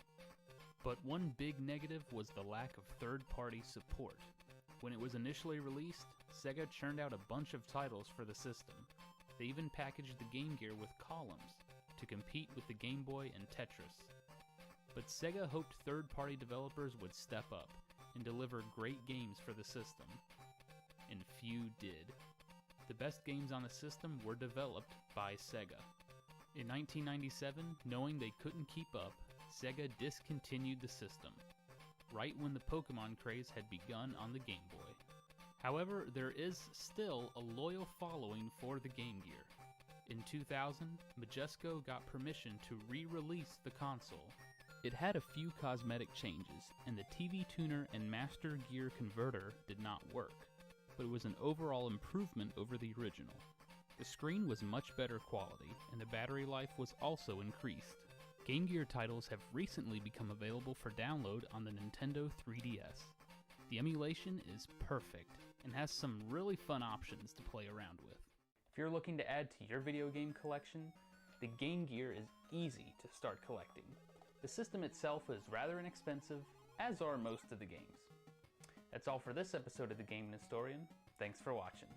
But one big negative was the lack of third-party support. When it was initially released, Sega churned out a bunch of titles for the system. They even packaged the Game Gear with columns to compete with the Game Boy and Tetris. But Sega hoped third-party developers would step up and deliver great games for the system. And few did. The best games on the system were developed by Sega. In 1997, knowing they couldn't keep up, Sega discontinued the system, right when the Pokemon craze had begun on the Game Boy. However, there is still a loyal following for the Game Gear. In 2000, Majesco got permission to re-release the console. It had a few cosmetic changes, and the TV tuner and Master Gear Converter did not work. but it was an overall improvement over the original. The screen was much better quality, and the battery life was also increased. Game Gear titles have recently become available for download on the Nintendo 3DS. The emulation is perfect, and has some really fun options to play around with. If you're looking to add to your video game collection, the Game Gear is easy to start collecting. The system itself is rather inexpensive, as are most of the games. That's all for this episode of The Game Historian. Thanks for watching.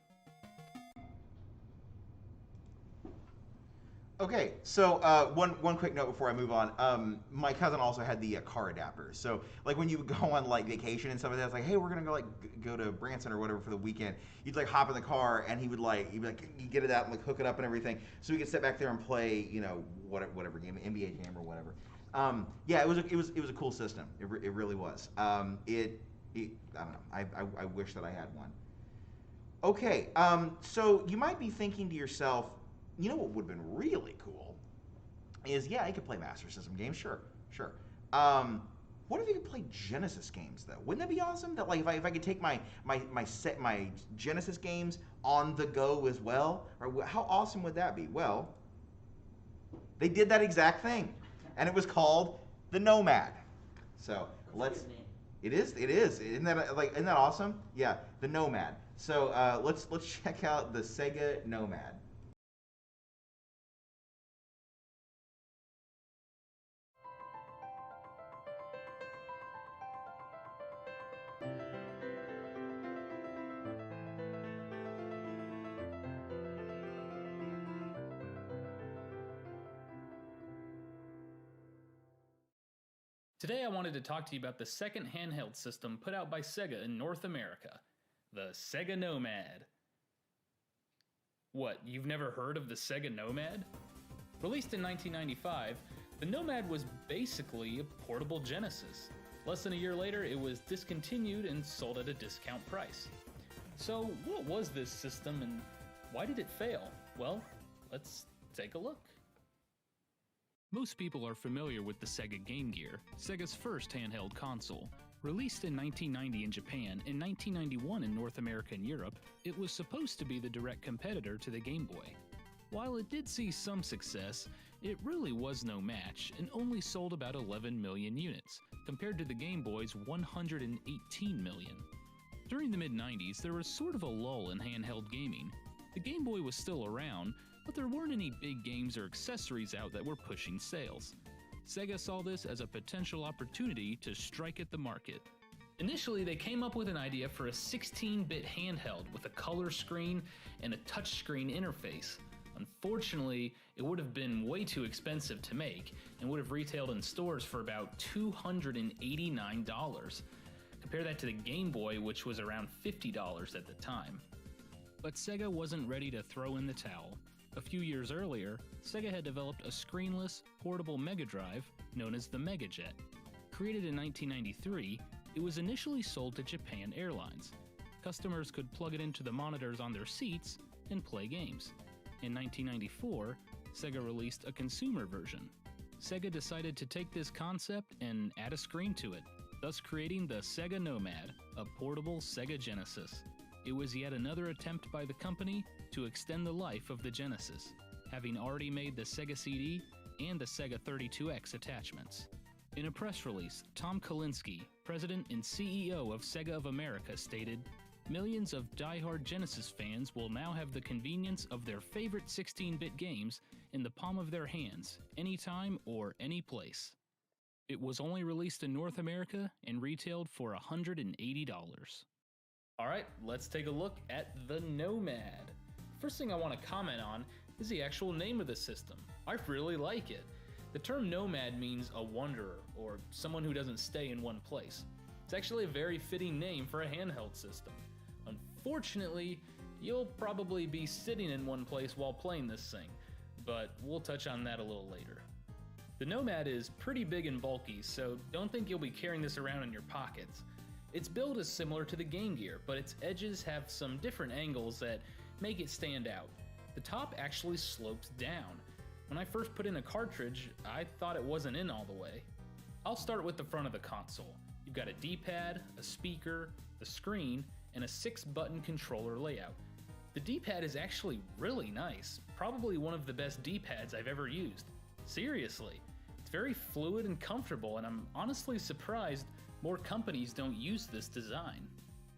Okay, so one quick note before I move on. My cousin also had the car adapter. So like when you would go on like vacation and stuff like that, it's like, hey, we're gonna go to Branson or whatever for the weekend. You'd like hop in the car and he'd be like, you get it out and like hook it up and everything, so we could sit back there and play, you know, whatever game, NBA Jam or whatever. Yeah, it was a cool system. It really was. I don't know. I wish that I had one. Okay, so you might be thinking to yourself, you know what would have been really cool is, yeah, I could play Master System games, sure. What if you could play Genesis games though? Wouldn't that be awesome? That like if I could take my Genesis games on the go as well, or how awesome would that be? Well, they did that exact thing, and it was called the Nomad. So let's. It is. Isn't that awesome? Yeah, the Nomad. So let's check out the Sega Nomad. Today I wanted to talk to you about the second handheld system put out by Sega in North America, the Sega Nomad. What, you've never heard of the Sega Nomad? Released in 1995, the Nomad was basically a portable Genesis. Less than a year later, it was discontinued and sold at a discount price. So what was this system and why did it fail? Well, let's take a look. Most people are familiar with the Sega Game Gear, Sega's first handheld console. Released in 1990 in Japan and 1991 in North America and Europe, it was supposed to be the direct competitor to the Game Boy. While it did see some success, it really was no match and only sold about 11 million units, compared to the Game Boy's 118 million. During the mid-90s, there was sort of a lull in handheld gaming. The Game Boy was still around, but there weren't any big games or accessories out that were pushing sales. Sega saw this as a potential opportunity to strike at the market. Initially, they came up with an idea for a 16-bit handheld with a color screen and a touchscreen interface. Unfortunately, it would have been way too expensive to make and would have retailed in stores for about $289. Compare that to the Game Boy, which was around $50 at the time. But Sega wasn't ready to throw in the towel. A few years earlier, Sega had developed a screenless, portable Mega Drive known as the Mega Jet. Created in 1993, it was initially sold to Japan Airlines. Customers could plug it into the monitors on their seats and play games. In 1994, Sega released a consumer version. Sega decided to take this concept and add a screen to it, thus creating the Sega Nomad, a portable Sega Genesis. It was yet another attempt by the company to extend the life of the Genesis, having already made the Sega CD and the Sega 32X attachments. In a press release, Tom Kalinske, president and CEO of Sega of America, stated, "Millions of die-hard Genesis fans will now have the convenience of their favorite 16-bit games in the palm of their hands, anytime or any place." It was only released in North America and retailed for $180. Alright, let's take a look at the Nomad. First thing I want to comment on is the actual name of the system. I really like it. The term Nomad means a wanderer, or someone who doesn't stay in one place. It's actually a very fitting name for a handheld system. Unfortunately, you'll probably be sitting in one place while playing this thing, but we'll touch on that a little later. The Nomad is pretty big and bulky, so don't think you'll be carrying this around in your pockets. Its build is similar to the Game Gear, but its edges have some different angles that make it stand out. The top actually slopes down. When I first put in a cartridge, I thought it wasn't in all the way. I'll start with the front of the console. You've got a D-pad, a speaker, the screen, and a 6-button controller layout. The D-pad is actually really nice, probably one of the best D-pads I've ever used. Seriously, it's very fluid and comfortable, and I'm honestly surprised more companies don't use this design.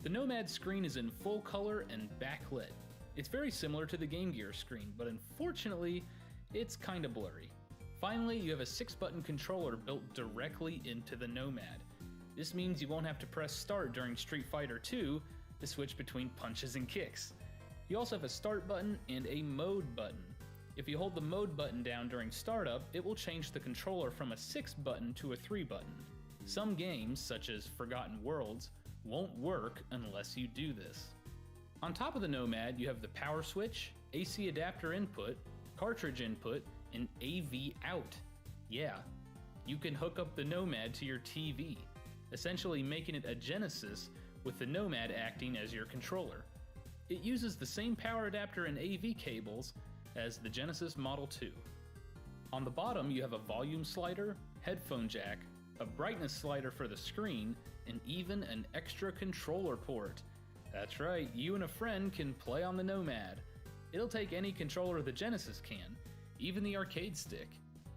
The Nomad screen is in full color and backlit. It's very similar to the Game Gear screen, but unfortunately, it's kinda blurry. Finally, you have a 6-button controller built directly into the Nomad. This means you won't have to press start during Street Fighter II to switch between punches and kicks. You also have a start button and a mode button. If you hold the mode button down during startup, it will change the controller from a 6-button to a 3-button. Some games, such as Forgotten Worlds, won't work unless you do this. On top of the Nomad, you have the power switch, AC adapter input, cartridge input, and AV out. Yeah, you can hook up the Nomad to your TV, essentially making it a Genesis with the Nomad acting as your controller. It uses the same power adapter and AV cables as the Genesis Model 2. On the bottom, you have a volume slider, headphone jack, a brightness slider for the screen, and even an extra controller port. That's right, you and a friend can play on the Nomad. It'll take any controller the Genesis can, even the arcade stick.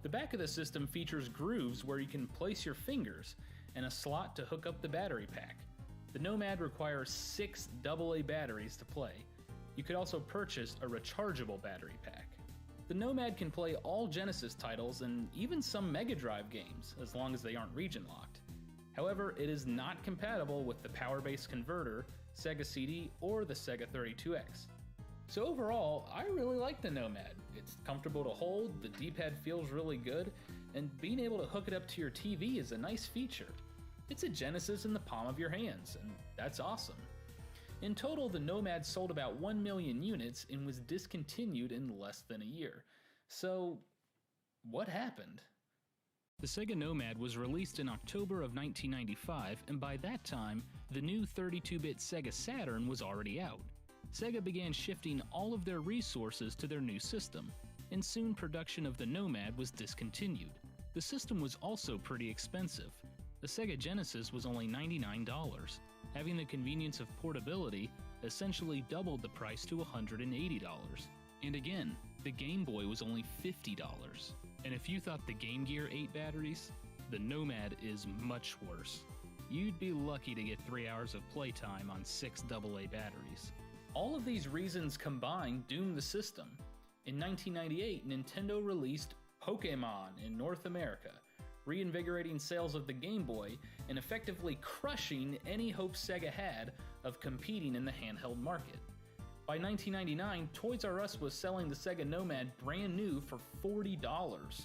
The back of the system features grooves where you can place your fingers, and a slot to hook up the battery pack. The Nomad requires 6 AA batteries to play. You could also purchase a rechargeable battery pack. The Nomad can play all Genesis titles and even some Mega Drive games, as long as they aren't region locked. However, it is not compatible with the Power-Based Converter, Sega CD, or the Sega 32X. So overall, I really like the Nomad. It's comfortable to hold, the D-pad feels really good, and being able to hook it up to your TV is a nice feature. It's a Genesis in the palm of your hands, and that's awesome. In total, the Nomad sold about 1 million units and was discontinued in less than a year. So, what happened? The Sega Nomad was released in October of 1995, and by that time, the new 32-bit Sega Saturn was already out. Sega began shifting all of their resources to their new system, and soon production of the Nomad was discontinued. The system was also pretty expensive. The Sega Genesis was only $99. Having the convenience of portability essentially doubled the price to $180. And again, the Game Boy was only $50. And if you thought the Game Gear ate batteries, the Nomad is much worse. You'd be lucky to get 3 hours of playtime on 6 AA batteries. All of these reasons combined doomed the system. In 1998, Nintendo released Pokémon in North America, reinvigorating sales of the Game Boy and effectively crushing any hope Sega had of competing in the handheld market. By 1999, Toys R Us was selling the Sega Nomad brand new for $40.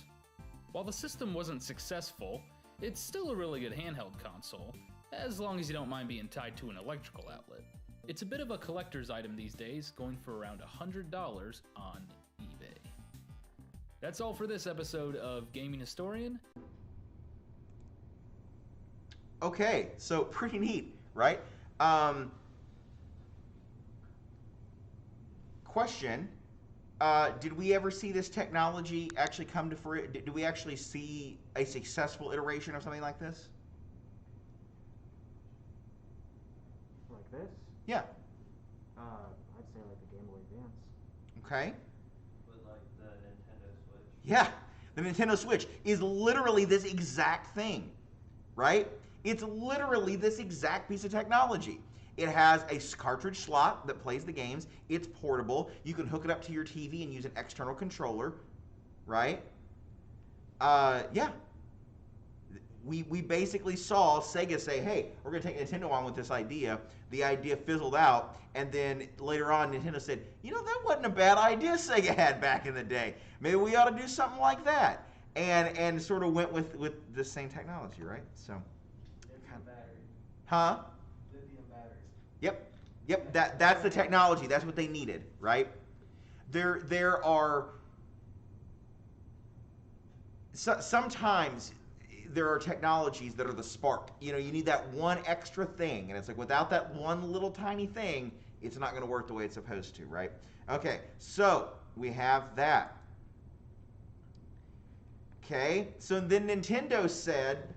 While the system wasn't successful, it's still a really good handheld console, as long as you don't mind being tied to an electrical outlet. It's a bit of a collector's item these days, going for around $100 on eBay. That's all for this episode of Gaming Historian. Okay, so pretty neat, right? Question, did we ever see this technology actually come to fruition? Did we actually see a successful iteration of something like this? Like this? Yeah. I'd say like the Game Boy Advance. Okay. With like the Nintendo Switch. Yeah, the Nintendo Switch is literally this exact thing, right? It's literally this exact piece of technology. It has a cartridge slot that plays the games. It's portable. You can hook it up to your TV and use an external controller, right? Yeah. We basically saw Sega say, hey, we're going to take Nintendo on with this idea. The idea fizzled out, and then later on Nintendo said, you know, that wasn't a bad idea Sega had back in the day. Maybe we ought to do something like that. And sort of went with the same technology, right? So. Lithium batteries. Huh? Lithium batteries. Yep. That's the technology. That's what they needed, right? There are sometimes there are technologies that are the spark. You know, you need that one extra thing, and it's like without that one little tiny thing, it's not going to work the way it's supposed to, right? Okay, so we have that. Okay, so then Nintendo said,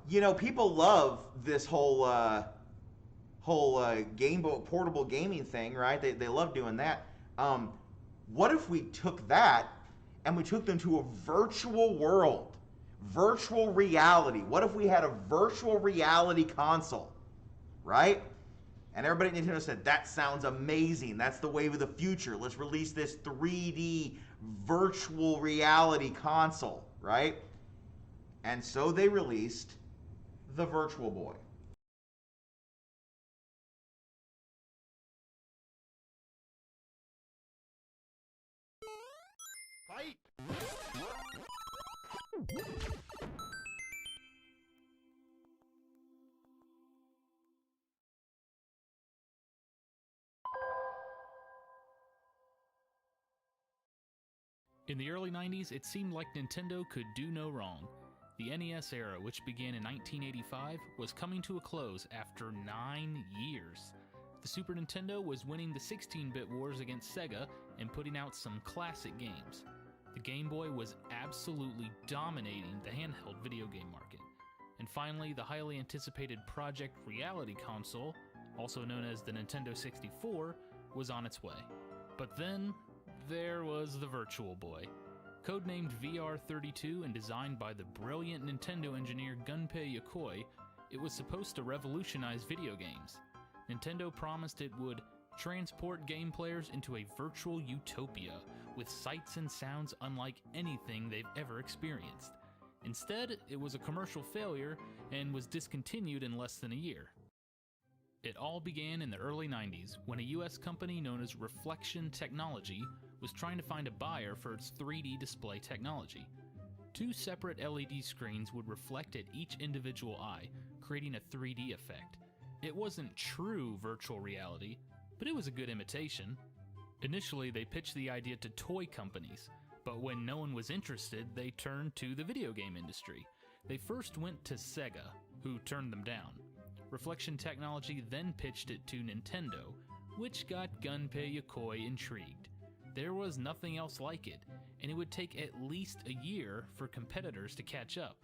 you know, people love this whole whole portable gaming thing, right? They love doing that. What if we took that and we took them to a virtual world, virtual reality? What if we had a virtual reality console, right? And everybody at Nintendo said, that sounds amazing. That's the wave of the future. Let's release this 3D virtual reality console, right? And so they released the Virtual Boy. Fight! In the early 90s, it seemed like Nintendo could do no wrong. The NES era, which began in 1985, was coming to a close after 9 years. The Super Nintendo was winning the 16-bit wars against Sega and putting out some classic games. The Game Boy was absolutely dominating the handheld video game market. And finally, the highly anticipated Project Reality console, also known as the Nintendo 64, was on its way. But then, there was the Virtual Boy. Codenamed VR32 and designed by the brilliant Nintendo engineer Gunpei Yokoi, it was supposed to revolutionize video games. Nintendo promised it would transport game players into a virtual utopia with sights and sounds unlike anything they've ever experienced. Instead, it was a commercial failure and was discontinued in less than a year. It all began in the early 90s when a US company known as Reflection Technology was trying to find a buyer for its 3D display technology. 2 separate LED screens would reflect at each individual eye, creating a 3D effect. It wasn't true virtual reality, but it was a good imitation. Initially, they pitched the idea to toy companies, but when no one was interested, they turned to the video game industry. They first went to Sega, who turned them down. Reflection Technology then pitched it to Nintendo, which got Gunpei Yokoi intrigued. There was nothing else like it, and it would take at least a year for competitors to catch up.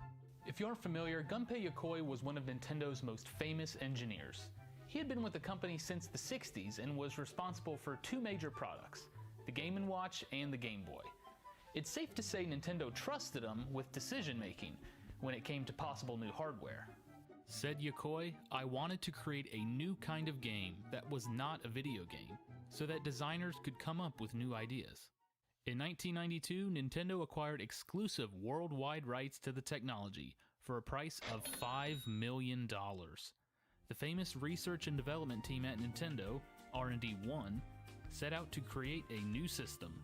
If you aren't familiar, Gunpei Yokoi was one of Nintendo's most famous engineers. He had been with the company since the 60s and was responsible for 2 major products, the Game & Watch and the Game Boy. It's safe to say Nintendo trusted him with decision-making when it came to possible new hardware. Said Yokoi, "I wanted to create a new kind of game that was not a video game, so that designers could come up with new ideas." In 1992, Nintendo acquired exclusive worldwide rights to the technology for a price of $5 million. The famous research and development team at Nintendo, R&D 1, set out to create a new system.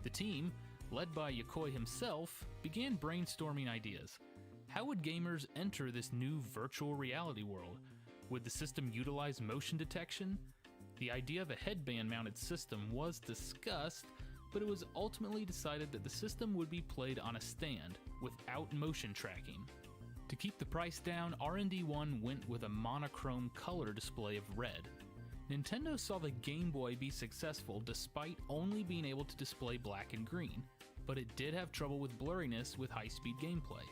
The team, led by Yokoi himself, began brainstorming ideas. How would gamers enter this new virtual reality world? Would the system utilize motion detection? The idea of a headband-mounted system was discussed, but it was ultimately decided that the system would be played on a stand, without motion tracking. To keep the price down, R&D 1 went with a monochrome color display of red. Nintendo saw the Game Boy be successful despite only being able to display black and green, but it did have trouble with blurriness with high-speed gameplay.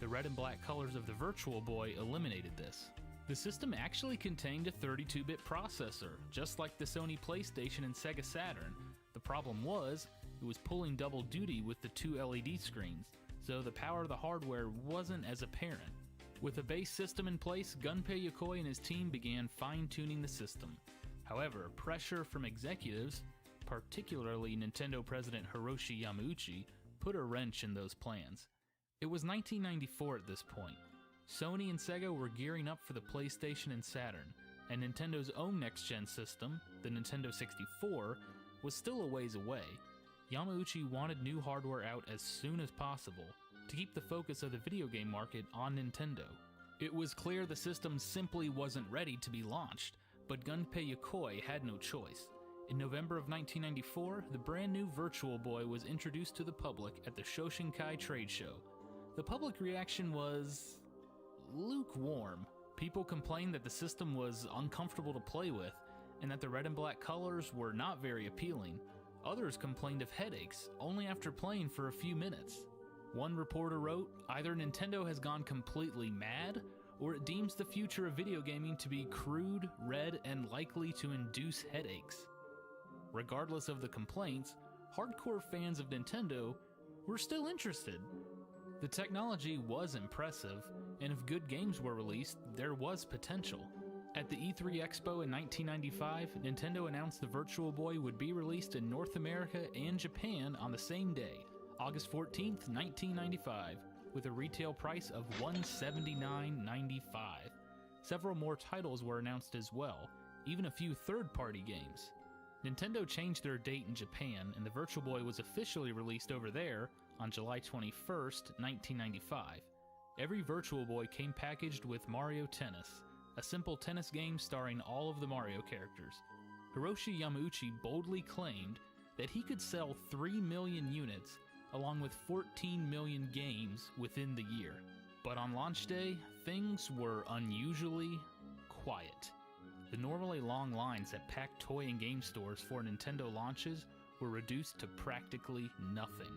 The red and black colors of the Virtual Boy eliminated this. The system actually contained a 32-bit processor, just like the Sony PlayStation and Sega Saturn. The problem was, it was pulling double duty with the 2 LED screens, so the power of the hardware wasn't as apparent. With a base system in place, Gunpei Yokoi and his team began fine-tuning the system. However, pressure from executives, particularly Nintendo President Hiroshi Yamauchi, put a wrench in those plans. It was 1994 at this point. Sony and Sega were gearing up for the PlayStation and Saturn, and Nintendo's own next-gen system, the Nintendo 64, was still a ways away. Yamauchi wanted new hardware out as soon as possible to keep the focus of the video game market on Nintendo. It was clear the system simply wasn't ready to be launched, but Gunpei Yokoi had no choice. In November of 1994, the brand new Virtual Boy was introduced to the public at the Shoshinkai trade show. The public reaction was lukewarm. People complained that the system was uncomfortable to play with, and that the red and black colors were not very appealing. Others complained of headaches, only after playing for a few minutes. One reporter wrote, "Either Nintendo has gone completely mad, or it deems the future of video gaming to be crude, red, and likely to induce headaches. Regardless of the complaints, hardcore fans of Nintendo were still interested. The technology was impressive, and if good games were released, there was potential. At the E3 Expo in 1995, Nintendo announced the Virtual Boy would be released in North America and Japan on the same day, August 14th, 1995, with a retail price of $179.95. Several more titles were announced as well, even a few third-party games. Nintendo changed their date in Japan, and the Virtual Boy was officially released over there on July 21st, 1995. Every Virtual Boy came packaged with Mario Tennis, a simple tennis game starring all of the Mario characters. Hiroshi Yamauchi boldly claimed that he could sell 3 million units along with 14 million games within the year. But on launch day, things were unusually quiet. The normally long lines at packed toy and game stores for Nintendo launches were reduced to practically nothing.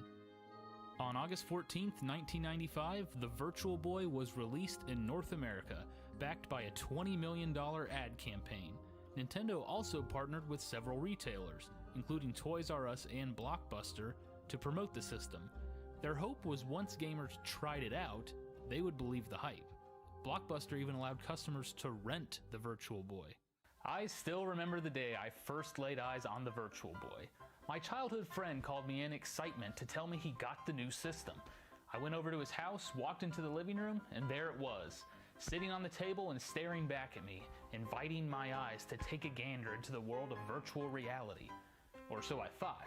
On August 14th, 1995, the Virtual Boy was released in North America, backed by a $20 million ad campaign. Nintendo also partnered with several retailers, including Toys R Us and Blockbuster, to promote the system. Their hope was once gamers tried it out, they would believe the hype. Blockbuster even allowed customers to rent the Virtual Boy. I still remember the day I first laid eyes on the Virtual Boy. My childhood friend called me in excitement to tell me he got the new system. I went over to his house, walked into the living room, and there it was, sitting on the table and staring back at me, inviting my eyes to take a gander into the world of virtual reality. Or so I thought.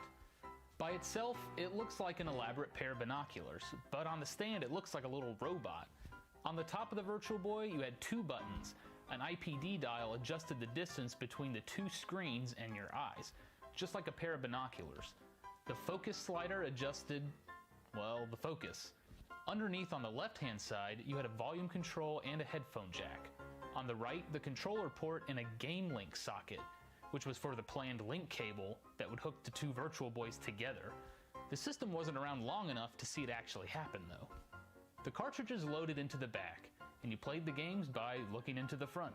By itself, it looks like an elaborate pair of binoculars, but on the stand it looks like a little robot. On the top of the Virtual Boy, you had two buttons. An IPD dial adjusted the distance between the two screens and your eyes, just like a pair of binoculars. The focus slider adjusted, well, the focus. Underneath on the left-hand side, you had a volume control and a headphone jack. On the right, the controller port and a Game Link socket, which was for the planned link cable that would hook the two Virtual Boys together. The system wasn't around long enough to see it actually happen, though. The cartridges loaded into the back, and you played the games by looking into the front.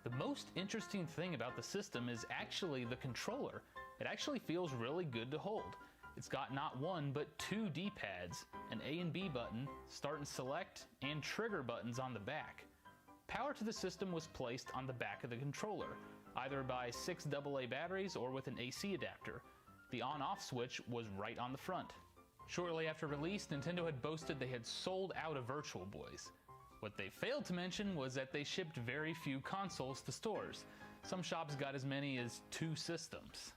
The most interesting thing about the system is actually the controller. It actually feels really good to hold. It's got not one, but two D-pads, an A and B button, start and select, and trigger buttons on the back. Power to the system was placed on the back of the controller, either by 6 AA batteries or with an AC adapter. The on-off switch was right on the front. Shortly after release, Nintendo had boasted they had sold out of Virtual Boys. What they failed to mention was that they shipped very few consoles to stores. Some shops got as many as 2 systems.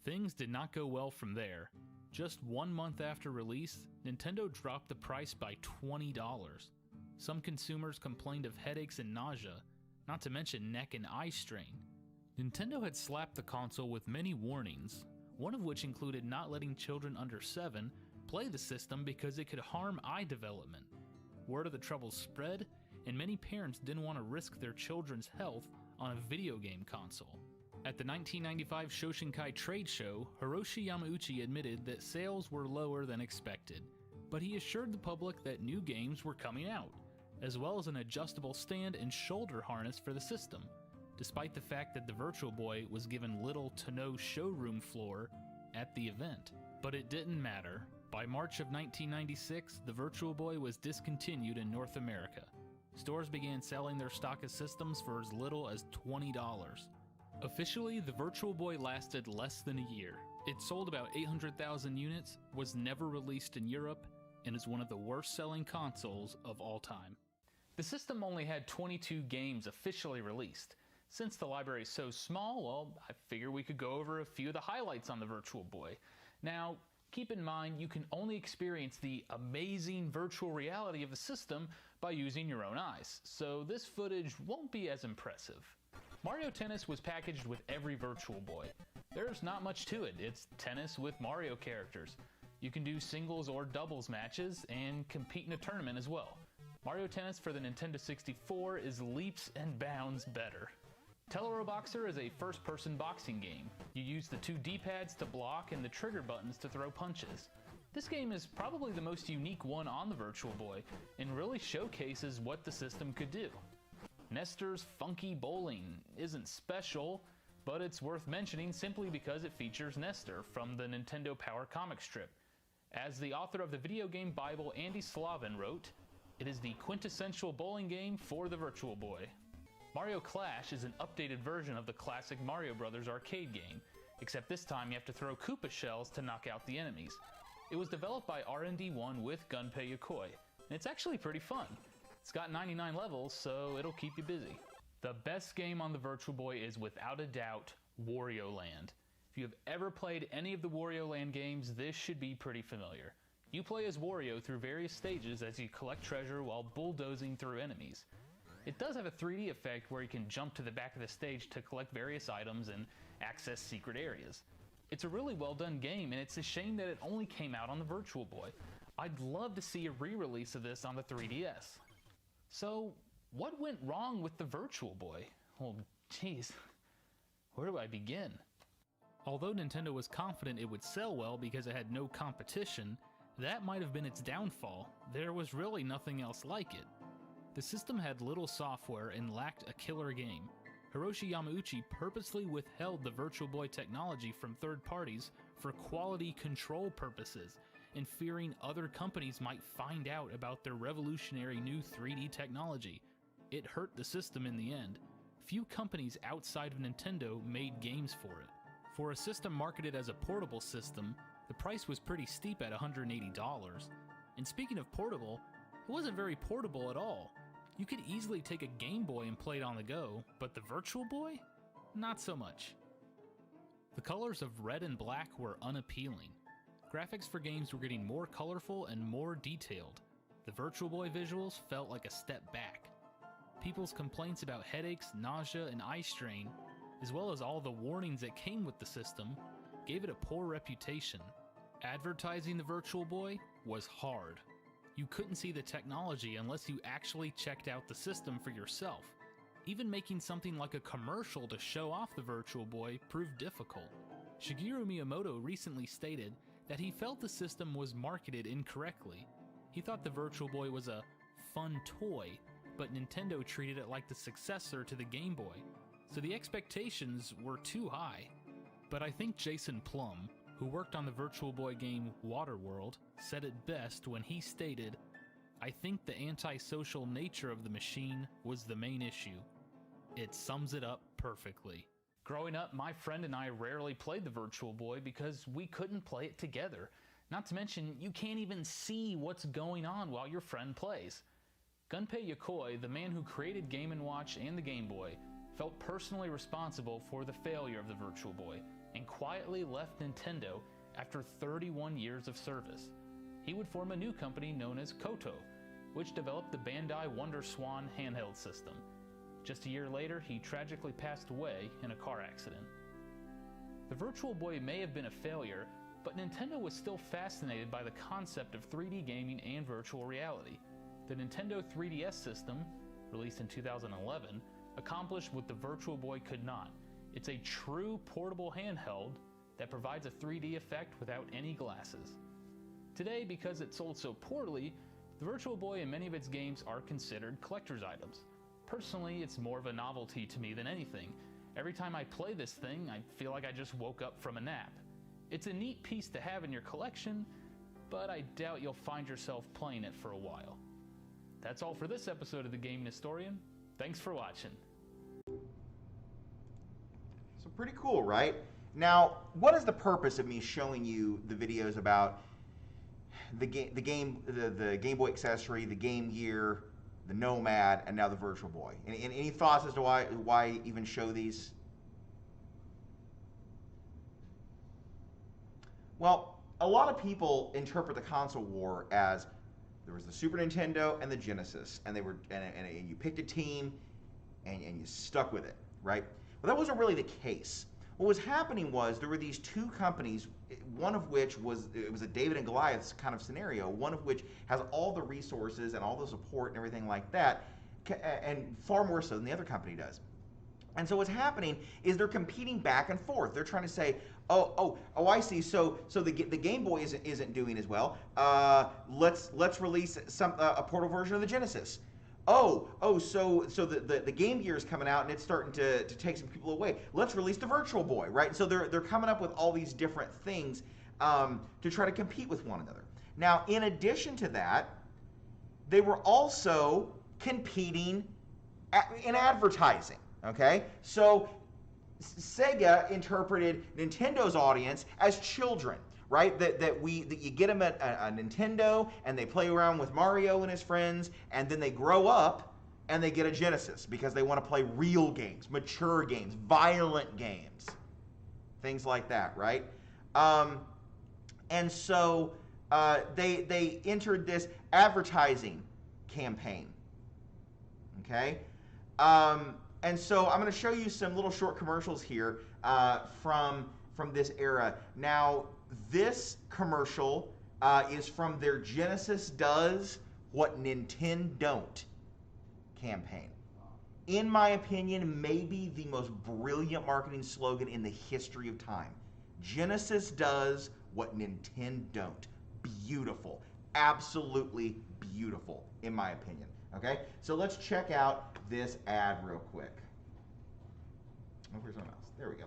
Things did not go well from there. Just 1 month after release, Nintendo dropped the price by $20. Some consumers complained of headaches and nausea, not to mention neck and eye strain. Nintendo had slapped the console with many warnings, one of which included not letting children under 7 play the system because it could harm eye development. Word of the troubles spread, and many parents didn't want to risk their children's health on a video game console. At the 1995 Shoshinkai trade show, Hiroshi Yamauchi admitted that sales were lower than expected, but he assured the public that new games were coming out, as well as an adjustable stand and shoulder harness for the system, despite the fact that the Virtual Boy was given little to no showroom floor at the event. But it didn't matter. By March of 1996, the Virtual Boy was discontinued in North America. Stores began selling their stock of systems for as little as $20. Officially, the Virtual Boy lasted less than a year. It sold about 800,000 units, was never released in Europe, and is one of the worst-selling consoles of all time. The system only had 22 games officially released. Since the library is so small, well, I figure we could go over a few of the highlights on the Virtual Boy. Now, keep in mind, you can only experience the amazing virtual reality of the system by using your own eyes, so this footage won't be as impressive. Mario Tennis was packaged with every Virtual Boy. There's not much to it. It's tennis with Mario characters. You can do singles or doubles matches and compete in a tournament as well. Mario Tennis for the Nintendo 64 is leaps and bounds better. Teleroboxer is a first-person boxing game. You use the 2 D-pads to block and the trigger buttons to throw punches. This game is probably the most unique one on the Virtual Boy and really showcases what the system could do. Nestor's Funky Bowling isn't special, but it's worth mentioning simply because it features Nestor from the Nintendo Power comic strip. As the author of the video game Bible, Andy Slavin, wrote, "It is the quintessential bowling game for the Virtual Boy." Mario Clash is an updated version of the classic Mario Bros. Arcade game, except this time you have to throw Koopa shells to knock out the enemies. It was developed by R&D1 with Gunpei Yokoi, and it's actually pretty fun. It's got 99 levels, so it'll keep you busy. The best game on the Virtual Boy is without a doubt Wario Land. If you have ever played any of the Wario Land games, this should be pretty familiar. You play as Wario through various stages as you collect treasure while bulldozing through enemies. It does have a 3D effect where you can jump to the back of the stage to collect various items and access secret areas. It's a really well done game, and it's a shame that it only came out on the Virtual Boy. I'd love to see a re-release of this on the 3DS. So, what went wrong with the Virtual Boy? Well, geez, where do I begin? Although Nintendo was confident it would sell well because it had no competition, that might have been its downfall. There was really nothing else like it. The system had little software and lacked a killer game. Hiroshi Yamauchi purposely withheld the Virtual Boy technology from third parties for quality control purposes, and fearing other companies might find out about their revolutionary new 3D technology. It hurt the system in the end. Few companies outside of Nintendo made games for it. For a system marketed as a portable system, the price was pretty steep at $180. And speaking of portable, it wasn't very portable at all. You could easily take a Game Boy and play it on the go, but the Virtual Boy? Not so much. The colors of red and black were unappealing. Graphics for games were getting more colorful and more detailed. The Virtual Boy visuals felt like a step back. People's complaints about headaches, nausea, and eye strain, as well as all the warnings that came with the system, gave it a poor reputation. Advertising the Virtual Boy was hard. You couldn't see the technology unless you actually checked out the system for yourself. Even making something like a commercial to show off the Virtual Boy proved difficult. Shigeru Miyamoto recently stated that he felt the system was marketed incorrectly. He thought the Virtual Boy was a fun toy, but Nintendo treated it like the successor to the Game Boy, so the expectations were too high. But I think Jason Plum, who worked on the Virtual Boy game Waterworld, said it best when he stated, "I think the antisocial nature of the machine was the main issue. It sums it up perfectly." Growing up, my friend and I rarely played the Virtual Boy because we couldn't play it together. Not to mention, you can't even see what's going on while your friend plays. Gunpei Yokoi, the man who created Game & Watch and the Game Boy, felt personally responsible for the failure of the Virtual Boy and quietly left Nintendo after 31 years of service. He would form a new company known as Koto, which developed the Bandai Wonder Swan handheld system. Just a year later, he tragically passed away in a car accident. The Virtual Boy may have been a failure, but Nintendo was still fascinated by the concept of 3D gaming and virtual reality. The Nintendo 3DS system, released in 2011, accomplished what the Virtual Boy could not. It's a true portable handheld that provides a 3D effect without any glasses. Today, because it sold so poorly, the Virtual Boy and many of its games are considered collector's items. Personally, it's more of a novelty to me than anything. Every time I play this thing, I feel like I just woke up from a nap. It's a neat piece to have in your collection, but I doubt you'll find yourself playing it for a while. That's all for this episode of The Gaming Historian. Thanks for watching. So pretty cool, right? Now, what is the purpose of me showing you the videos about the Game Boy accessory, the Game Gear, the Nomad, and now the Virtual Boy? Any thoughts as to why even show these? Well, a lot of people interpret the console war as there was the Super Nintendo and the Genesis, and and you picked a team and you stuck with it, right? Well, that wasn't really the case. What was happening was there were these two companies, one of which was a David and Goliath kind of scenario, one of which has all the resources and all the support and everything like that, and far more so than the other company does. And so what's happening is they're competing back and forth. They're trying to say, oh, I see. So the Game Boy isn't doing as well. Let's release a portable version of the Genesis. So the Game Gear is coming out and it's starting to take some people away. Let's release the Virtual Boy, right? So they're coming up with all these different things to try to compete with one another. Now, in addition to that, they were also competing in advertising. Okay, so Sega interpreted Nintendo's audience as children, right? That you get them a Nintendo and they play around with Mario and his friends, and then they grow up and they get a Genesis because they want to play real games, mature games, violent games, things like that, right? And so they entered this advertising campaign. Okay. And so I'm going to show you some little short commercials here from this era. Now, this commercial is from their Genesis Does What Nintendo Don't campaign. In my opinion, maybe the most brilliant marketing slogan in the history of time. Genesis does what Nintendo don't. Beautiful. Absolutely beautiful, in my opinion. Okay, so let's check out this ad real quick. Oh, where's my mouse? There we go.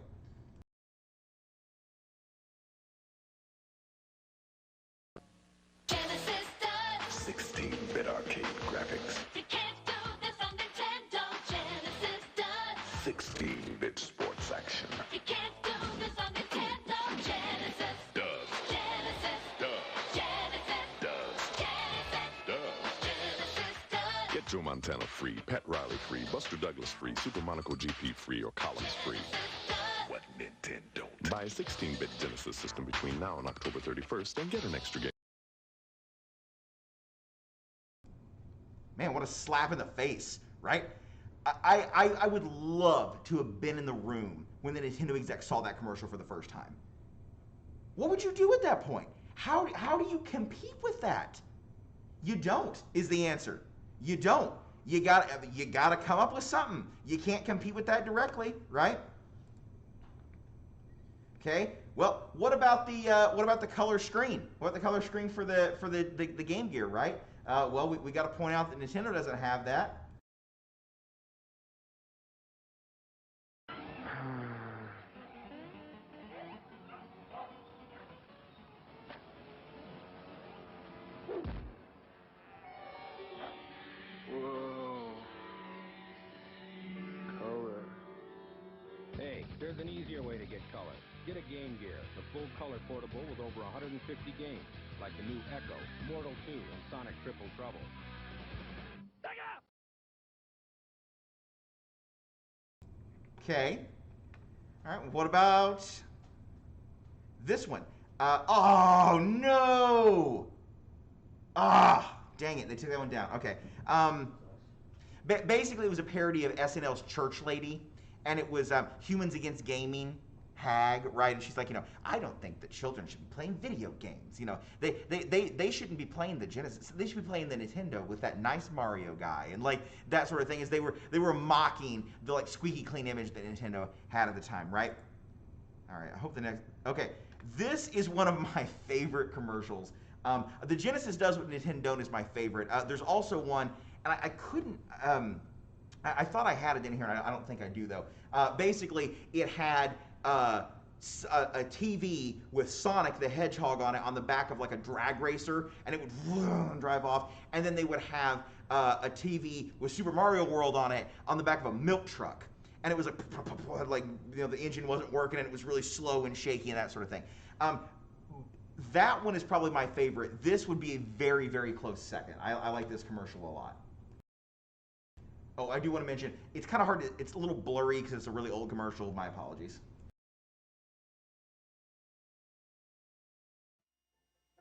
Genesis does 16-bit arcade graphics. You can't do this on Nintendo. Genesis does 16-bit sports action. You can't do this on Nintendo. Genesis Does. Genesis Does. Genesis Does. Genesis Does. Genesis does Get Joe Montana free, Pat Riley free, Buster Douglas free, Super Monaco GP free, or Collins free. What Nintendo don't. Buy a 16-bit Genesis system between now and October 31st and get an extra game. Man, what a slap in the face, right? I would love to have been in the room when the Nintendo exec saw that commercial for the first time. What would you do at that point? How do you compete with that? You don't, is the answer. You don't. You gotta come up with something. You can't compete with that directly, right? Okay. Well, what about the color screen? What about the color screen for the Game Gear, right? Well, we got to point out that Nintendo doesn't have that. Whoa. Color. Hey, there's an easier way to get color. Get a Game Gear, the full color portable with over 150 games, like the new Echo, Mortal 2, and Sonic Triple Trouble. Okay. All right. What about this one? Oh no! Ah, dang it! They took that one down. Okay. Basically, it was a parody of SNL's Church Lady, and it was Humans Against Gaming. Hag, right? And she's like, I don't think that children should be playing video games. They shouldn't be playing the Genesis. They should be playing the Nintendo with that nice Mario guy and like that sort of thing. Is they were mocking the like squeaky clean image that Nintendo had at the time, right? All right. I hope the next. Okay, this is one of my favorite commercials. The Genesis Does What Nintendo Don't is my favorite. There's also one, and I couldn't. I thought I had it in here, and I don't think I do though. Basically, it had a TV with Sonic the Hedgehog on it on the back of like a drag racer, and it would drive off. And then they would have a TV with Super Mario World on it on the back of a milk truck, and it was like the engine wasn't working and it was really slow and shaky and that sort of thing. That one is probably my favorite. This would be a very, very close second. I like this commercial a lot. Oh, I do want to mention, it's kind of hard to, it's a little blurry because it's a really old commercial. My apologies.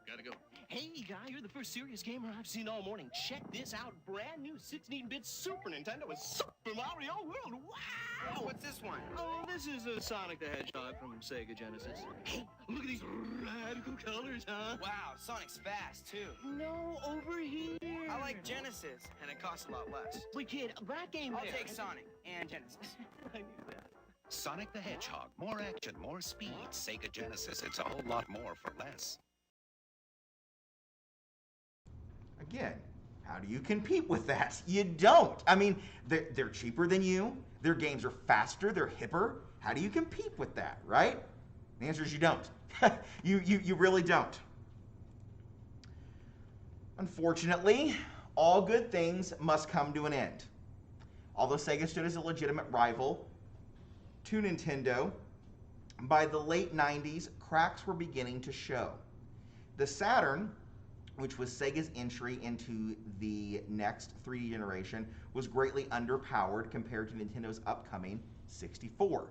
Gotta go. Hey, guy, you're the first serious gamer I've seen all morning. Check this out. Brand new 16-bit Super Nintendo with Super Mario World. Wow! What's this one? Oh, this is a Sonic the Hedgehog from Sega Genesis. Hey, look at these radical colors, huh? Wow, Sonic's fast, too. No, over here. I like Genesis, and it costs a lot less. Wait, kid, that game I'll there. take Sonic and Genesis. I knew that. Sonic the Hedgehog. More action, more speed. Sega Genesis. It's a whole lot more for less. Again, How do you compete with that? You don't. I mean, they're cheaper than you. Their games are faster. They're hipper. How do you compete with that, right? The answer is you don't. you really don't. Unfortunately, all good things must come to an end. Although Sega stood as a legitimate rival to Nintendo, by the late 90s, cracks were beginning to show. The Saturn, which was Sega's entry into the next 3D generation, was greatly underpowered compared to Nintendo's upcoming 64.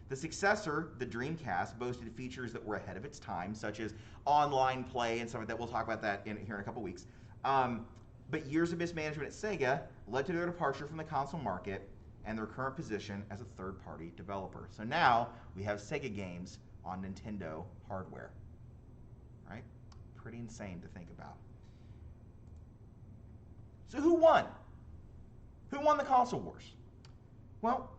The successor, the Dreamcast, boasted features that were ahead of its time, such as online play and stuff like that. We'll talk about that here in a couple weeks. But years of mismanagement at Sega led to their departure from the console market and their current position as a third-party developer. So now we have Sega games on Nintendo hardware, right? Pretty insane to think about. So who won? Who won the console wars? Well,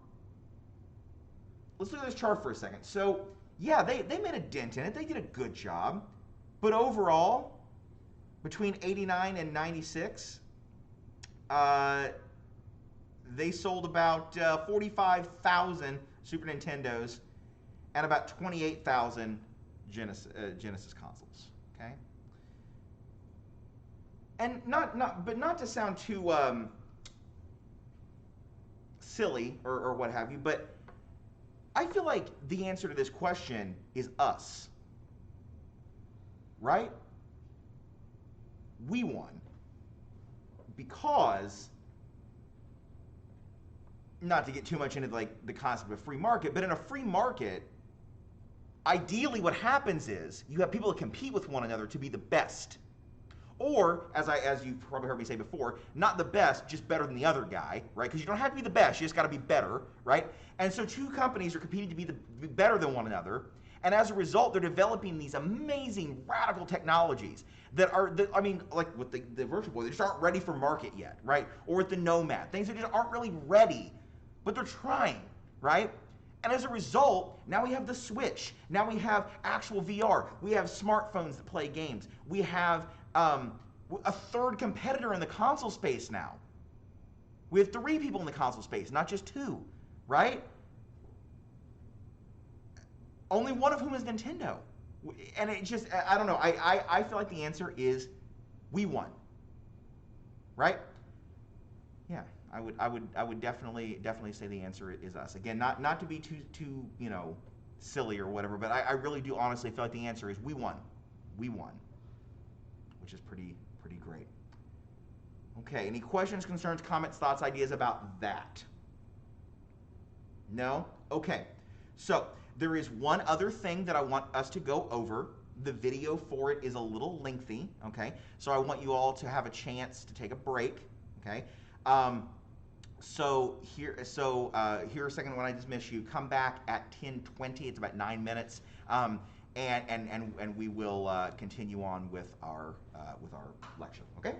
let's look at this chart for a second. So yeah, they made a dent in it. They did a good job. But overall, between 89 and 96, they sold about 45,000 Super Nintendos and about 28,000 Genesis consoles. Okay, and not to sound too silly or what have you, but I feel like the answer to this question is us, right? We won because, not to get too much into like the concept of free market, but in a free market, ideally what happens is you have people that compete with one another to be the best. Or, as you've probably heard me say before, not the best, just better than the other guy, right? Because you don't have to be the best, you just got to be better, right? And so two companies are competing to be better than one another, and as a result, they're developing these amazing, radical technologies that I mean, like with the Virtual Boy, they just aren't ready for market yet, right? Or with the Nomad, things that just aren't really ready, but they're trying, right? And as a result, now we have the Switch. Now we have actual VR. We have smartphones that play games. We have a third competitor in the console space now. We have 3 people in the console space, not just 2, right? Only one of whom is Nintendo. And it just, I don't know, I feel like the answer is we won, right? Yeah, I would definitely say the answer is us. Again, not to be too silly or whatever, but I really do honestly feel like the answer is we won. We won, which is pretty great. Okay, any questions, concerns, comments, thoughts, ideas about that? No? Okay, so there is one other thing that I want us to go over. The video for it is a little lengthy, okay? So I want you all to have a chance to take a break, okay? Here a second when I dismiss you. Come back at 10:20. It's about 9 minutes, and we will continue on with our lecture. Okay.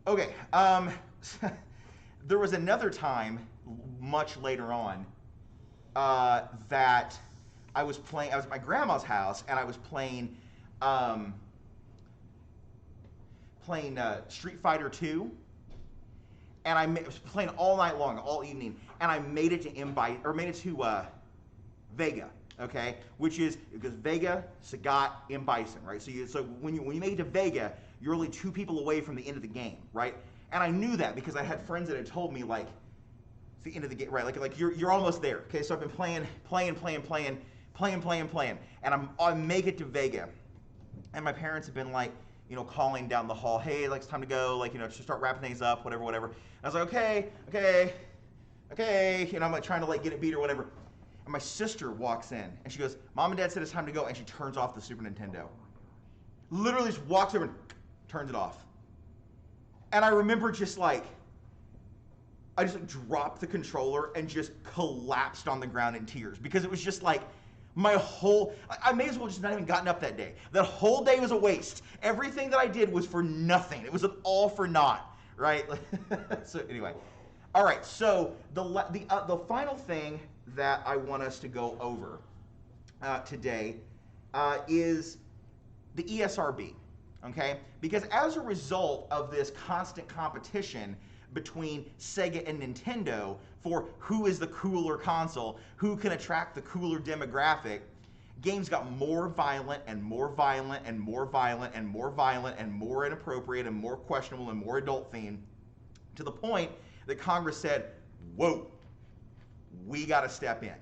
Okay, there was another time much later on that I was at my grandma's house and I was playing Street Fighter 2, and I was playing all night long, all evening, and I made it to Vega, okay, which is because Vega, Sagat, M Bison, right? So when you make it to Vega, you're only 2 people away from the end of the game, right? And I knew that because I had friends that had told me, like, it's the end of the game, right? Like you're almost there, okay? So I've been playing, and I make it to Vega, and my parents have been like, you know, calling down the hall, hey, like, it's time to go, like, you know, just start wrapping things up, whatever. And I was like, okay, you know, I'm like trying to like get it beat or whatever. And my sister walks in and she goes, Mom and Dad said it's time to go, and she turns off the Super Nintendo. Literally just walks over and turns it off. And I remember just like, I just like dropped the controller and just collapsed on the ground in tears because it was just like I may as well just not even gotten up that day. That whole day was a waste. Everything that I did was for nothing. It was an all for naught, right? So anyway, all right. So the final thing that I want us to go over today is the ESRB, okay? Because as a result of this constant competition between Sega and Nintendo for who is the cooler console, who can attract the cooler demographic, games got more violent and more violent and more violent and more violent and more inappropriate and more questionable and more adult themed, to the point that Congress said, whoa, we got to step in.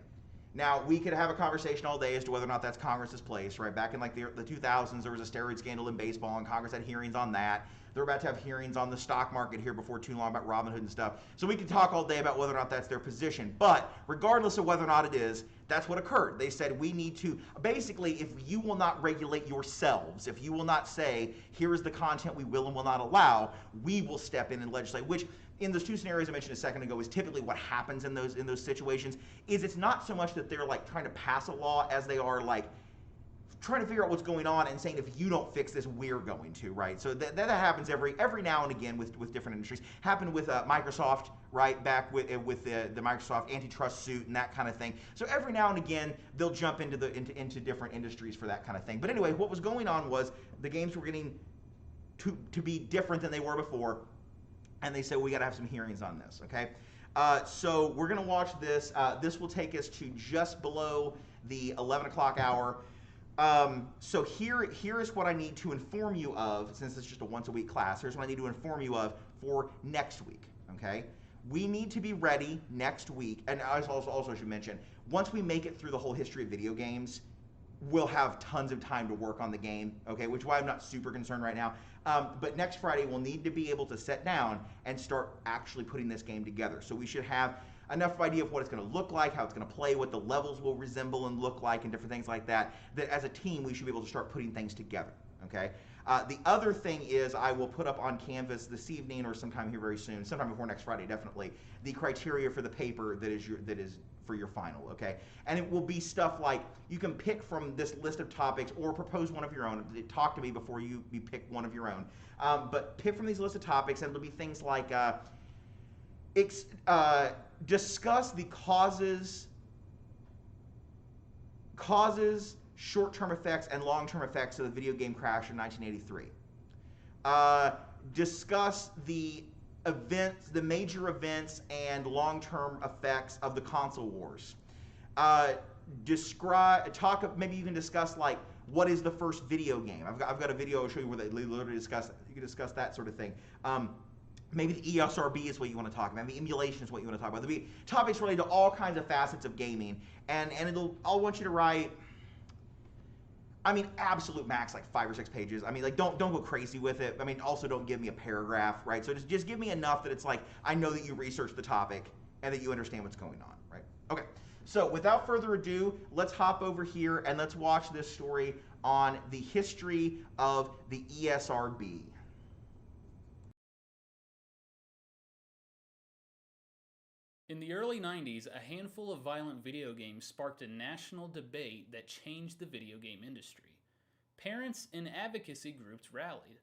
Now, we could have a conversation all day as to whether or not that's Congress's place, right? Back in like the 2000s, there was a steroid scandal in baseball, and Congress had hearings on that. They're about to have hearings on the stock market here before too long about Robinhood and stuff. So we can talk all day about whether or not that's their position. But regardless of whether or not it is, that's what occurred. They said we need to, basically, if you will not regulate yourselves, if you will not say, here is the content we will and will not allow, we will step in and legislate, which in those 2 scenarios I mentioned a second ago is typically what happens in those situations. Is it's not so much that they're like trying to pass a law as they are like trying to figure out what's going on and saying, if you don't fix this, we're going to, right? So that happens every now and again with different industries. Happened with Microsoft, right, back with the Microsoft antitrust suit and that kind of thing. So every now and again, they'll jump into different industries for that kind of thing. But anyway, what was going on was the games were getting to be different than they were before, and they said, we got to have some hearings on this, okay? So we're going to watch this. This will take us to just below the 11 o'clock hour. So here is what I need to inform you of, since it's just a once-a-week class. Here's what I need to inform you of for next week, okay? We need to be ready next week, and I also should mention, once we make it through the whole history of video games, we'll have tons of time to work on the game, okay, which is why I'm not super concerned right now. But next Friday, we'll need to be able to sit down and start actually putting this game together. So we should have enough idea of what it's going to look like, how it's going to play, what the levels will resemble and look like, and different things like that, that as a team we should be able to start putting things together, okay? The other thing is I will put up on Canvas this evening or sometime here very soon, sometime before next Friday definitely, the criteria for the paper that is for your final, okay? And it will be stuff like you can pick from this list of topics or propose one of your own. Talk to me before you pick one of your own. But pick from these list of topics, and it'll be things like discuss the causes, short-term effects, and long-term effects of the video game crash in 1983. Discuss the events, the major events and long-term effects of the console wars. Maybe you can discuss like what is the first video game. I've got a video I'll show you where they literally discuss. You can discuss that sort of thing. Maybe the ESRB is what you want to talk about. Maybe emulation is what you want to talk about. There'll be topics related to all kinds of facets of gaming, and I'll want you to write. I mean, absolute max like 5 or 6 pages. I mean, like don't go crazy with it. I mean, also don't give me a paragraph, right? So just give me enough that it's like I know that you researched the topic and that you understand what's going on, right? Okay. So without further ado, let's hop over here and let's watch this story on the history of the ESRB. In the early 90s, a handful of violent video games sparked a national debate that changed the video game industry. Parents and advocacy groups rallied.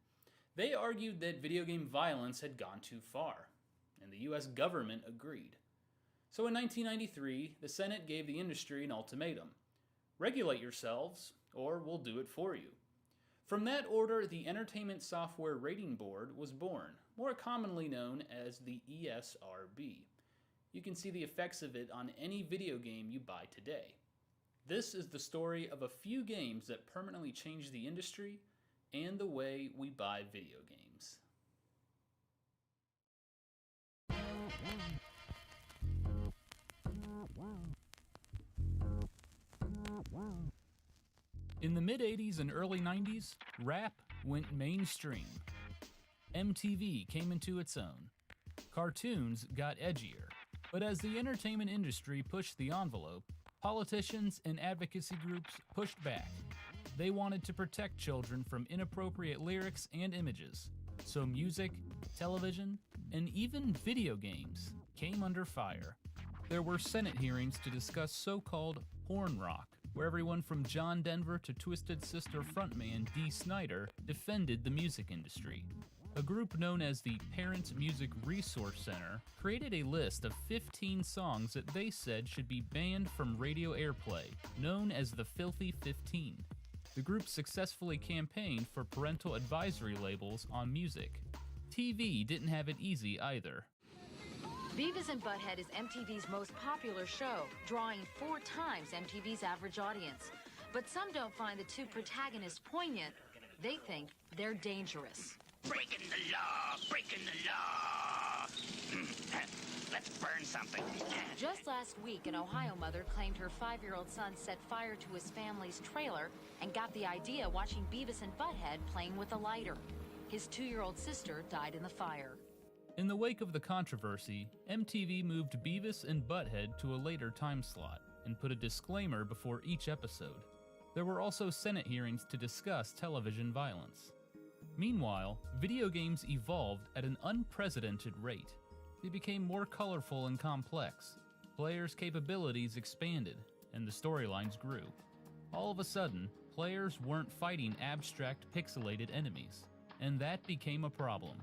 They argued that video game violence had gone too far, and the US government agreed. So in 1993, the Senate gave the industry an ultimatum. Regulate yourselves, or we'll do it for you. From that order, the Entertainment Software Rating Board was born, more commonly known as the ESRB. You can see the effects of it on any video game you buy today. This is the story of a few games that permanently changed the industry and the way we buy video games. In the mid-80s and early 90s, rap went mainstream. MTV came into its own. Cartoons got edgier. But as the entertainment industry pushed the envelope, politicians and advocacy groups pushed back. They wanted to protect children from inappropriate lyrics and images, so music, television, and even video games came under fire. There were Senate hearings to discuss so-called porn rock, where everyone from John Denver to Twisted Sister frontman Dee Snider defended the music industry. A group known as the Parents Music Resource Center created a list of 15 songs that they said should be banned from radio airplay, known as the Filthy 15. The group successfully campaigned for parental advisory labels on music. TV didn't have it easy either. Beavis and Butthead is MTV's most popular show, drawing 4 times MTV's average audience. But some don't find the two protagonists poignant. They think they're dangerous. Breaking the law, breaking the law. Let's burn something. Just last week, an Ohio mother claimed her 5-year-old son set fire to his family's trailer and got the idea watching Beavis and Butthead playing with a lighter. His 2-year-old sister died in the fire. In the wake of the controversy, MTV moved Beavis and Butthead to a later time slot and put a disclaimer before each episode. There were also Senate hearings to discuss television violence. Meanwhile, video games evolved at an unprecedented rate. They became more colorful and complex. Players' capabilities expanded, and the storylines grew. All of a sudden, players weren't fighting abstract pixelated enemies, and that became a problem.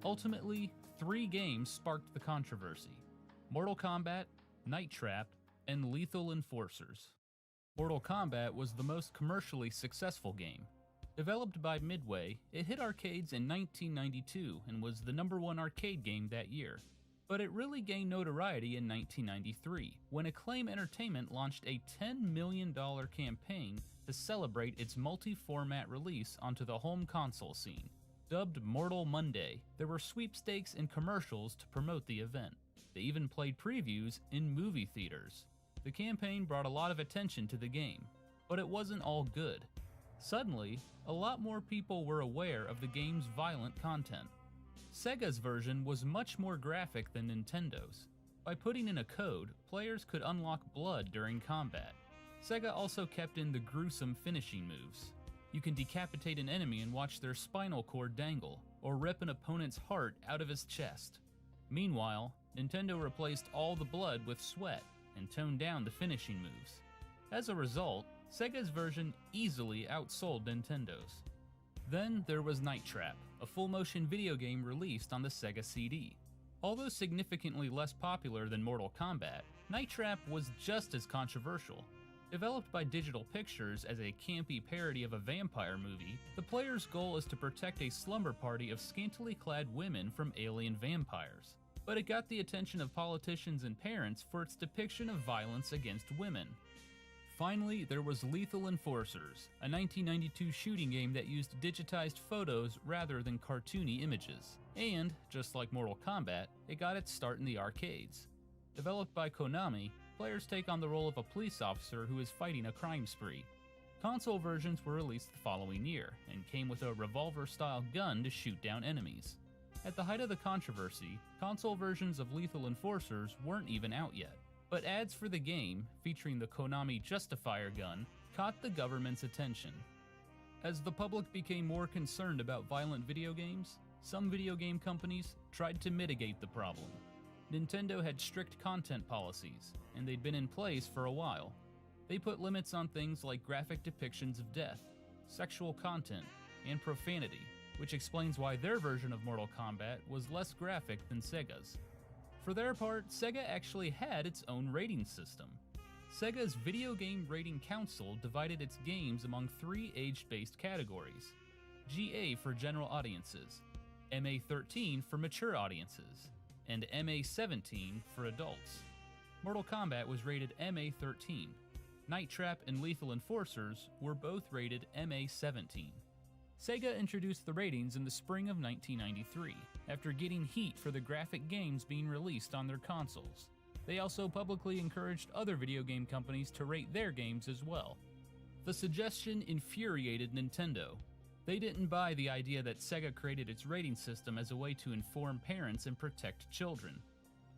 Ultimately, 3 games sparked the controversy: Mortal Kombat, Night Trap, and Lethal Enforcers. Mortal Kombat was the most commercially successful game. Developed by Midway, it hit arcades in 1992 and was the #1 arcade game that year. But it really gained notoriety in 1993, when Acclaim Entertainment launched a $10 million campaign to celebrate its multi-format release onto the home console scene. Dubbed Mortal Monday, there were sweepstakes and commercials to promote the event. They even played previews in movie theaters. The campaign brought a lot of attention to the game, but it wasn't all good. Suddenly, a lot more people were aware of the game's violent content. Sega's version was much more graphic than Nintendo's. By putting in a code, players could unlock blood during combat. Sega also kept in the gruesome finishing moves. You can decapitate an enemy and watch their spinal cord dangle, or rip an opponent's heart out of his chest. Meanwhile, Nintendo replaced all the blood with sweat and toned down the finishing moves. As a result, Sega's version easily outsold Nintendo's. Then there was Night Trap, a full-motion video game released on the Sega CD. Although significantly less popular than Mortal Kombat, Night Trap was just as controversial. Developed by Digital Pictures as a campy parody of a vampire movie, the player's goal is to protect a slumber party of scantily clad women from alien vampires. But it got the attention of politicians and parents for its depiction of violence against women. Finally, there was Lethal Enforcers, a 1992 shooting game that used digitized photos rather than cartoony images. And, just like Mortal Kombat, it got its start in the arcades. Developed by Konami, players take on the role of a police officer who is fighting a crime spree. Console versions were released the following year, and came with a revolver-style gun to shoot down enemies. At the height of the controversy, console versions of Lethal Enforcers weren't even out yet. But ads for the game, featuring the Konami Justifier gun, caught the government's attention. As the public became more concerned about violent video games, some video game companies tried to mitigate the problem. Nintendo had strict content policies, and they'd been in place for a while. They put limits on things like graphic depictions of death, sexual content, and profanity, which explains why their version of Mortal Kombat was less graphic than Sega's. For their part, Sega actually had its own rating system. Sega's Video Game Rating Council divided its games among 3 age-based categories: GA for general audiences, MA13 for mature audiences, and MA17 for adults. Mortal Kombat was rated MA13. Night Trap and Lethal Enforcers were both rated MA17. Sega introduced the ratings in the spring of 1993, after getting heat for the graphic games being released on their consoles. They also publicly encouraged other video game companies to rate their games as well. The suggestion infuriated Nintendo. They didn't buy the idea that Sega created its rating system as a way to inform parents and protect children.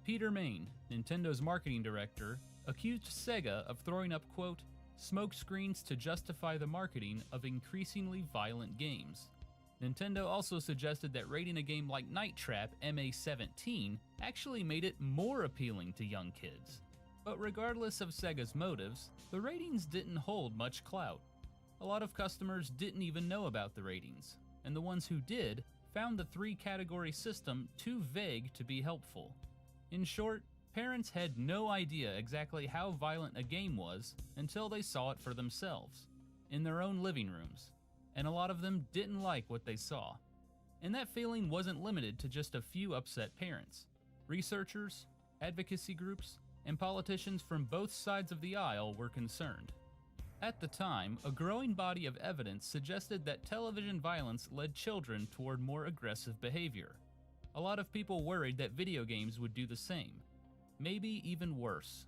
Peter Main, Nintendo's marketing director, accused Sega of throwing up, quote, smoke screens to justify the marketing of increasingly violent games. Nintendo also suggested that rating a game like Night Trap MA17 actually made it more appealing to young kids. But regardless of Sega's motives, the ratings didn't hold much clout. A lot of customers didn't even know about the ratings, and the ones who did found the 3-category system too vague to be helpful. In short, parents had no idea exactly how violent a game was until they saw it for themselves, in their own living rooms, and a lot of them didn't like what they saw. And that feeling wasn't limited to just a few upset parents. Researchers, advocacy groups, and politicians from both sides of the aisle were concerned. At the time, a growing body of evidence suggested that television violence led children toward more aggressive behavior. A lot of people worried that video games would do the same, maybe even worse.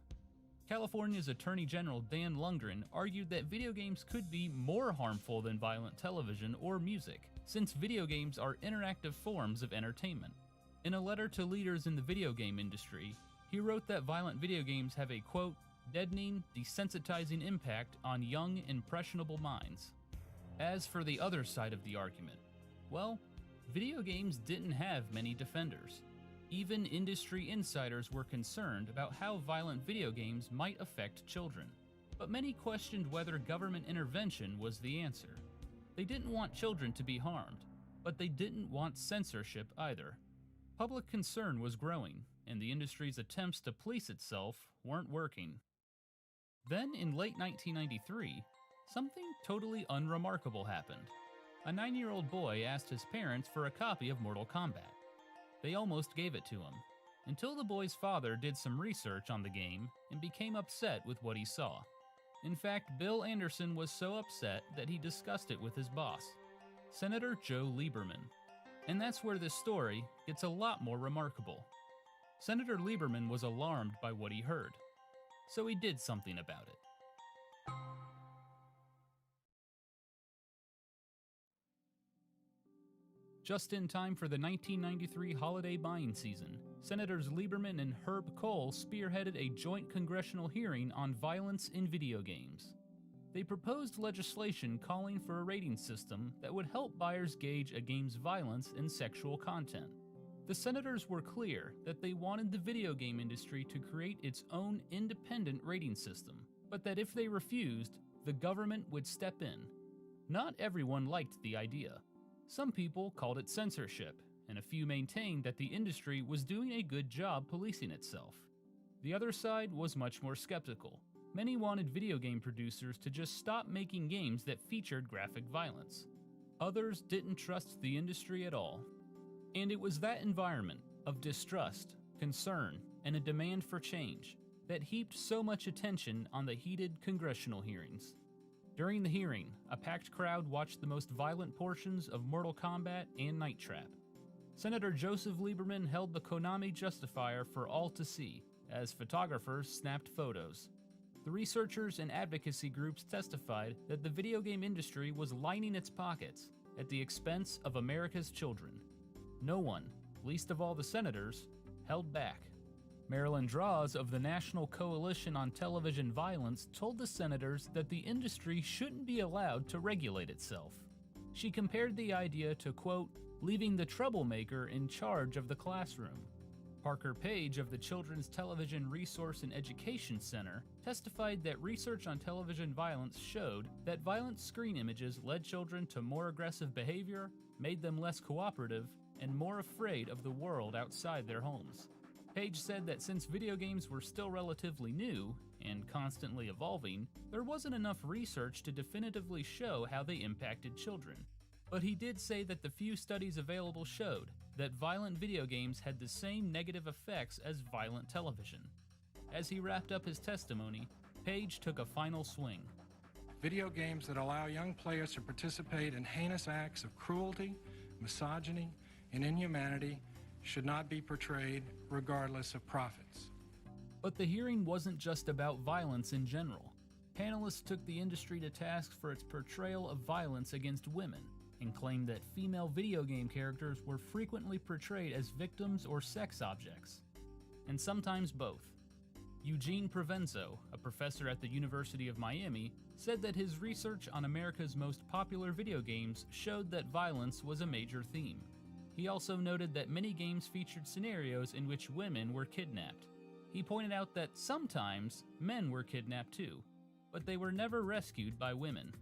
California's Attorney General Dan Lundgren argued that video games could be more harmful than violent television or music, since video games are interactive forms of entertainment. In a letter to leaders in the video game industry, he wrote that violent video games have a, quote, deadening, desensitizing impact on young, impressionable minds. As for the other side of the argument, well, video games didn't have many defenders. Even industry insiders were concerned about how violent video games might affect children. But many questioned whether government intervention was the answer. They didn't want children to be harmed, but they didn't want censorship either. Public concern was growing, and the industry's attempts to police itself weren't working. Then, in late 1993, something totally unremarkable happened. A 9-year-old boy asked his parents for a copy of Mortal Kombat. They almost gave it to him, until the boy's father did some research on the game and became upset with what he saw. In fact, Bill Anderson was so upset that he discussed it with his boss, Senator Joe Lieberman. And that's where this story gets a lot more remarkable. Senator Lieberman was alarmed by what he heard, so he did something about it. Just in time for the 1993 holiday buying season, Senators Lieberman and Herb Kohl spearheaded a joint congressional hearing on violence in video games. They proposed legislation calling for a rating system that would help buyers gauge a game's violence and sexual content. The senators were clear that they wanted the video game industry to create its own independent rating system, but that if they refused, the government would step in. Not everyone liked the idea. Some people called it censorship, and a few maintained that the industry was doing a good job policing itself. The other side was much more skeptical. Many wanted video game producers to just stop making games that featured graphic violence. Others didn't trust the industry at all. And it was that environment of distrust, concern, and a demand for change that heaped so much attention on the heated congressional hearings. During the hearing, a packed crowd watched the most violent portions of Mortal Kombat and Night Trap. Senator Joseph Lieberman held the Konami justifier for all to see, as photographers snapped photos. The researchers and advocacy groups testified that the video game industry was lining its pockets at the expense of America's children. No one, least of all the senators, held back. Marilyn Draws of the National Coalition on Television Violence told the senators that the industry shouldn't be allowed to regulate itself. She compared the idea to, quote, leaving the troublemaker in charge of the classroom. Parker Page of the Children's Television Resource and Education Center testified that research on television violence showed that violent screen images led children to more aggressive behavior, made them less cooperative, and more afraid of the world outside their homes. Page said that since video games were still relatively new and constantly evolving, there wasn't enough research to definitively show how they impacted children. But he did say that the few studies available showed that violent video games had the same negative effects as violent television. As he wrapped up his testimony, Page took a final swing. Video games that allow young players to participate in heinous acts of cruelty, misogyny, and inhumanity should not be portrayed regardless of profits. But the hearing wasn't just about violence in general. Panelists took the industry to task for its portrayal of violence against women and claimed that female video game characters were frequently portrayed as victims or sex objects, and sometimes both. Eugene Provenzo, a professor at the University of Miami, said that his research on America's most popular video games showed that violence was a major theme. He also noted that many games featured scenarios in which women were kidnapped. He pointed out that sometimes men were kidnapped too, but they were never rescued by women.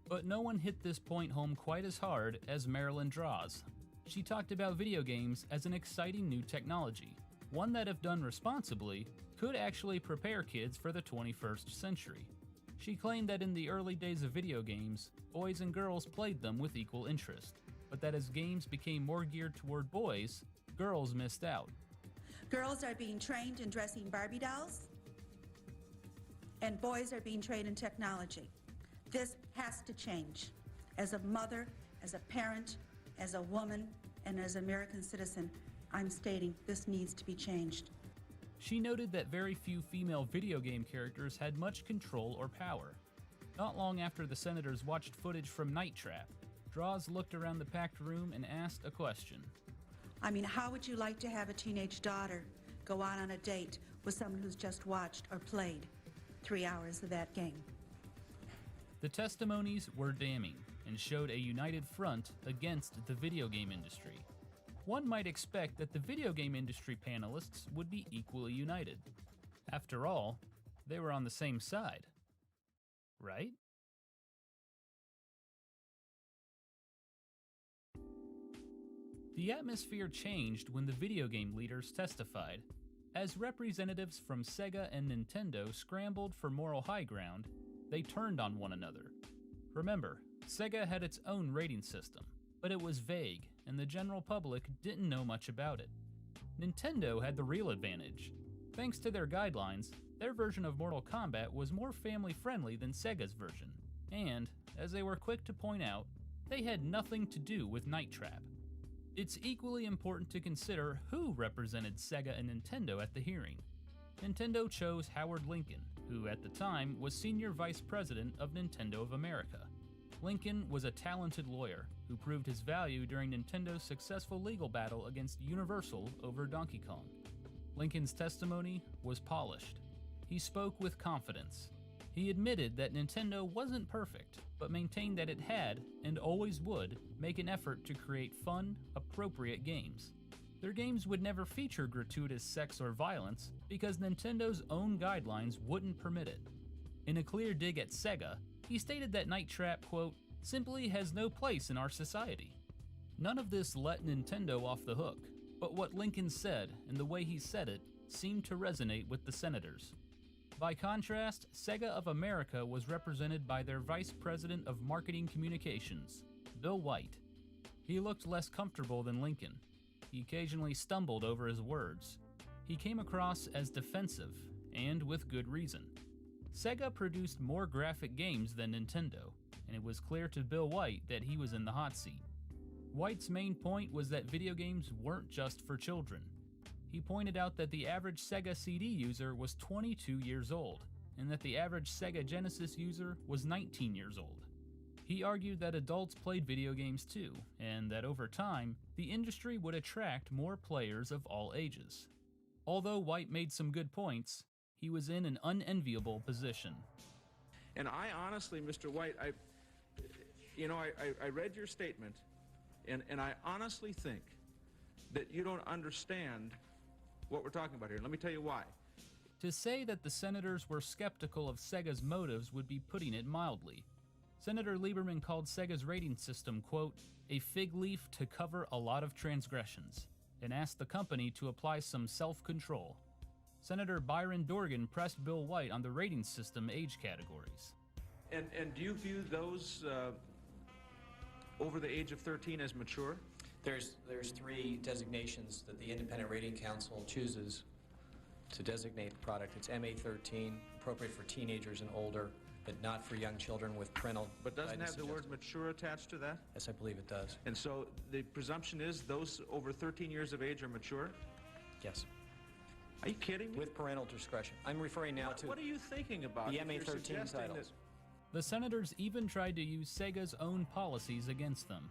But no one hit this point home quite as hard as Marilyn Draws. She talked about video games as an exciting new technology, one that if done responsibly, could actually prepare kids for the 21st century. She claimed that in the early days of video games, boys and girls played them with equal interest, but that as games became more geared toward boys, girls missed out. Girls are being trained in dressing Barbie dolls, and boys are being trained in technology. This has to change. As a mother, as a parent, as a woman, and as an American citizen, I'm stating this needs to be changed. She noted that very few female video game characters had much control or power. Not long after the senators watched footage from Night Trap, Draws looked around the packed room and asked a question. I mean, how would you like to have a teenage daughter go out on a date with someone who's just watched or played 3 hours of that game? The testimonies were damning and showed a united front against the video game industry. One might expect that the video game industry panelists would be equally united. After all, they were on the same side, right? The atmosphere changed when the video game leaders testified. As representatives from Sega and Nintendo scrambled for moral high ground, they turned on one another. Remember, Sega had its own rating system, but it was vague, and the general public didn't know much about it. Nintendo had the real advantage. Thanks to their guidelines, their version of Mortal Kombat was more family-friendly than Sega's version, and, as they were quick to point out, they had nothing to do with Night Trap. It's equally important to consider who represented Sega and Nintendo at the hearing. Nintendo chose Howard Lincoln, who at the time was Senior Vice President of Nintendo of America. Lincoln was a talented lawyer who proved his value during Nintendo's successful legal battle against Universal over Donkey Kong. Lincoln's testimony was polished. He spoke with confidence. He admitted that Nintendo wasn't perfect, but maintained that it had, and always would, make an effort to create fun, appropriate games. Their games would never feature gratuitous sex or violence because Nintendo's own guidelines wouldn't permit it. In a clear dig at Sega, he stated that Night Trap, quote, simply has no place in our society. None of this let Nintendo off the hook, but what Lincoln said and the way he said it seemed to resonate with the senators. By contrast, Sega of America was represented by their Vice President of Marketing Communications, Bill White. He looked less comfortable than Lincoln. He occasionally stumbled over his words. He came across as defensive, and with good reason. Sega produced more graphic games than Nintendo, and it was clear to Bill White that he was in the hot seat. White's main point was that video games weren't just for children. He pointed out that the average Sega CD user was 22 years old, and that the average Sega Genesis user was 19 years old. He argued that adults played video games too, and that over time, the industry would attract more players of all ages. Although White made some good points, he was in an unenviable position. And I honestly, Mr. White, I read your statement, and I honestly think that you don't understand what we're talking about here. Let me tell you why. To say that the senators were skeptical of Sega's motives would be putting it mildly. Senator Lieberman called Sega's rating system, quote, a fig leaf to cover a lot of transgressions, and asked the company to apply some self-control. Senator Byron Dorgan pressed Bill White on the rating system age categories. And do you view those over the age of 13 as mature? There's three designations that the Independent Rating Council chooses to designate the product. It's MA13, appropriate for teenagers and older, but not for young children with parental But doesn't guidance have the word mature attached to that? Yes, I believe it does. And so the presumption is those over 13 years of age are mature? Yes. Are you kidding me? With parental discretion. I'm referring now to What are you thinking about? the if you're MA13 suggesting titles. The senators even tried to use Sega's own policies against them.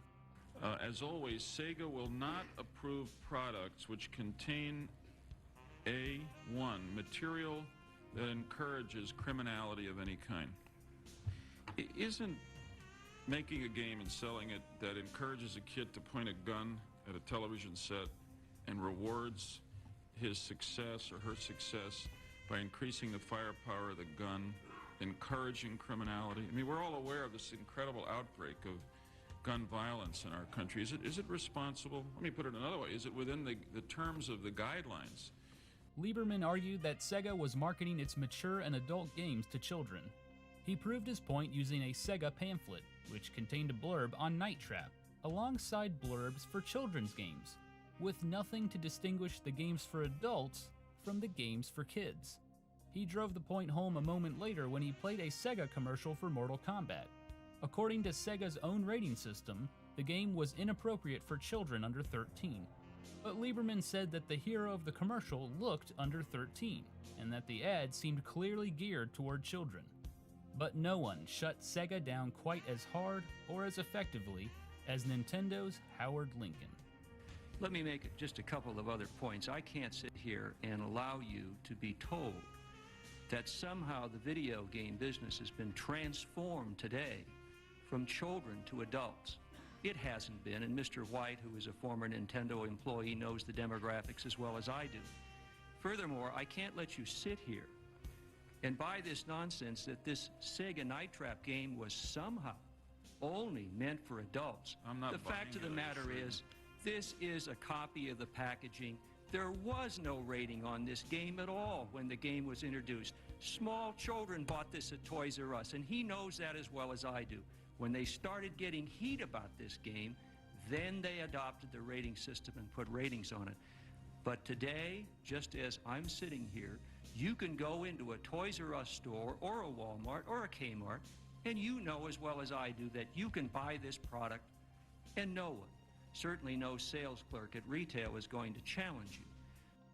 As always, Sega will not approve products which contain A1, material that encourages criminality of any kind. It isn't making a game and selling it that encourages a kid to point a gun at a television set and rewards his success or her success by increasing the firepower of the gun, encouraging criminality. I mean, we're all aware of this incredible outbreak of gun violence in our country. Is it responsible? Let me put it another way. Is it within the terms of the guidelines? Lieberman argued that Sega was marketing its mature and adult games to children. He proved his point using a Sega pamphlet, which contained a blurb on Night Trap, alongside blurbs for children's games, with nothing to distinguish the games for adults from the games for kids. He drove the point home a moment later when he played a Sega commercial for Mortal Kombat. According to Sega's own rating system, the game was inappropriate for children under 13. But Lieberman said that the hero of the commercial looked under 13, and that the ad seemed clearly geared toward children. But no one shut Sega down quite as hard or as effectively as Nintendo's Howard Lincoln. Let me make just a couple of other points. I can't sit here and allow you to be told that somehow the video game business has been transformed today from children to adults. It hasn't been, and Mr. White, who is a former Nintendo employee, knows the demographics as well as I do. Furthermore, I can't let you sit here and buy this nonsense that this Sega Night Trap game was somehow only meant for adults. The fact of the matter is, this is a copy of the packaging. There was no rating on this game at all when the game was introduced. Small children bought this at Toys R Us, and he knows that as well as I do. When they started getting heat about this game, then they adopted the rating system and put ratings on it. But today, just as I'm sitting here, you can go into a Toys R Us store or a Walmart or a Kmart, and you know as well as I do that you can buy this product, and no one, certainly no sales clerk at retail, is going to challenge you.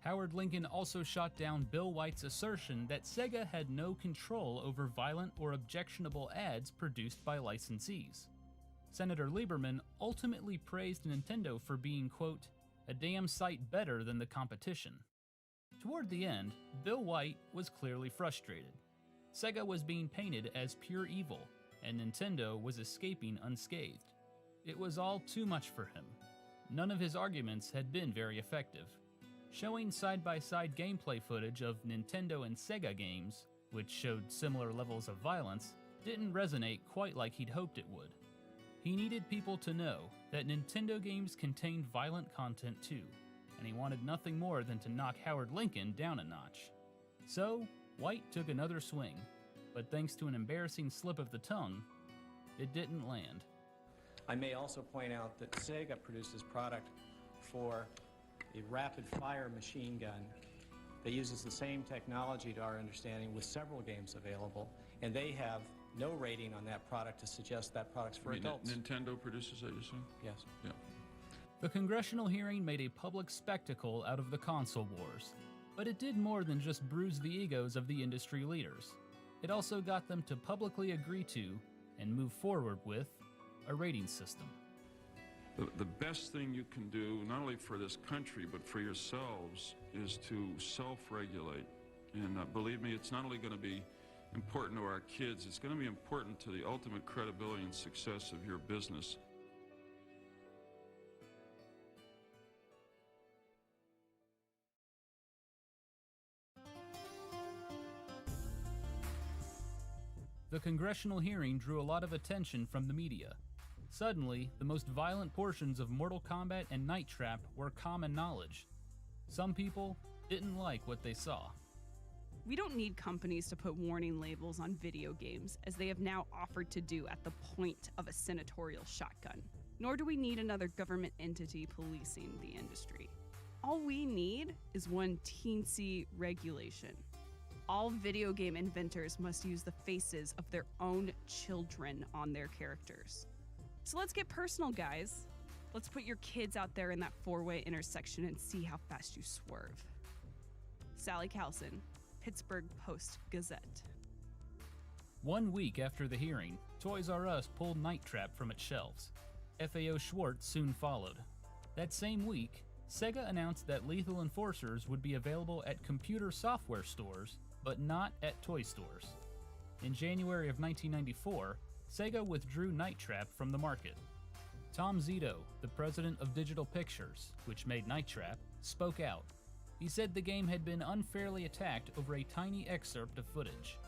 Howard Lincoln also shot down Bill White's assertion that Sega had no control over violent or objectionable ads produced by licensees. Senator Lieberman ultimately praised Nintendo for being, quote, a damn sight better than the competition. Toward the end, Bill White was clearly frustrated. Sega was being painted as pure evil, and Nintendo was escaping unscathed. It was all too much for him. None of his arguments had been very effective. Showing side-by-side gameplay footage of Nintendo and Sega games, which showed similar levels of violence, didn't resonate quite like he'd hoped it would. He needed people to know that Nintendo games contained violent content too, and he wanted nothing more than to knock Howard Lincoln down a notch. So, White took another swing, but thanks to an embarrassing slip of the tongue, it didn't land. I may also point out that Sega produces product for a rapid-fire machine gun that uses the same technology, to our understanding, with several games available, and they have no rating on that product to suggest that product's for adults. Nintendo produces that, you say? Yes. Yeah. The congressional hearing made a public spectacle out of the console wars, but it did more than just bruise the egos of the industry leaders. It also got them to publicly agree to, and move forward with, a rating system. The best thing you can do, not only for this country, but for yourselves, is to self-regulate. And believe me, it's not only going to be important to our kids, it's going to be important to the ultimate credibility and success of your business. The congressional hearing drew a lot of attention from the media. Suddenly, the most violent portions of Mortal Kombat and Night Trap were common knowledge. Some people didn't like what they saw. We don't need companies to put warning labels on video games, as they have now offered to do at the point of a senatorial shotgun. Nor do we need another government entity policing the industry. All we need is one teensy regulation. All video game inventors must use the faces of their own children on their characters. So let's get personal, guys. Let's put your kids out there in that four-way intersection and see how fast you swerve. Sally Calson, Pittsburgh Post-Gazette. 1 week after the hearing, Toys R Us pulled Night Trap from its shelves. FAO Schwartz soon followed. That same week, Sega announced that Lethal Enforcers would be available at computer software stores, but not at toy stores. In January of 1994, Sega withdrew Night Trap from the market. Tom Zito, the president of Digital Pictures, which made Night Trap, spoke out. He said the game had been unfairly attacked over a tiny excerpt of footage.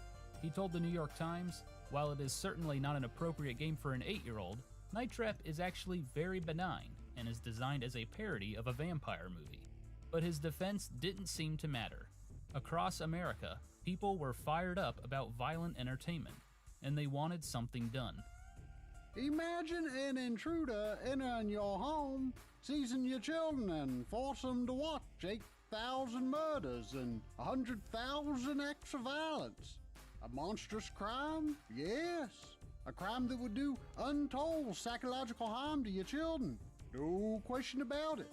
He told the New York Times, while it is certainly not an appropriate game for an 8-year-old, Night Trap is actually very benign and is designed as a parody of a vampire movie. But his defense didn't seem to matter. Across America, people were fired up about violent entertainment, and they wanted something done. Imagine an intruder entering your home, seizing your children, and force them to watch 8,000 murders and 100,000 acts of violence. A monstrous crime? Yes. A crime that would do untold psychological harm to your children. No question about it.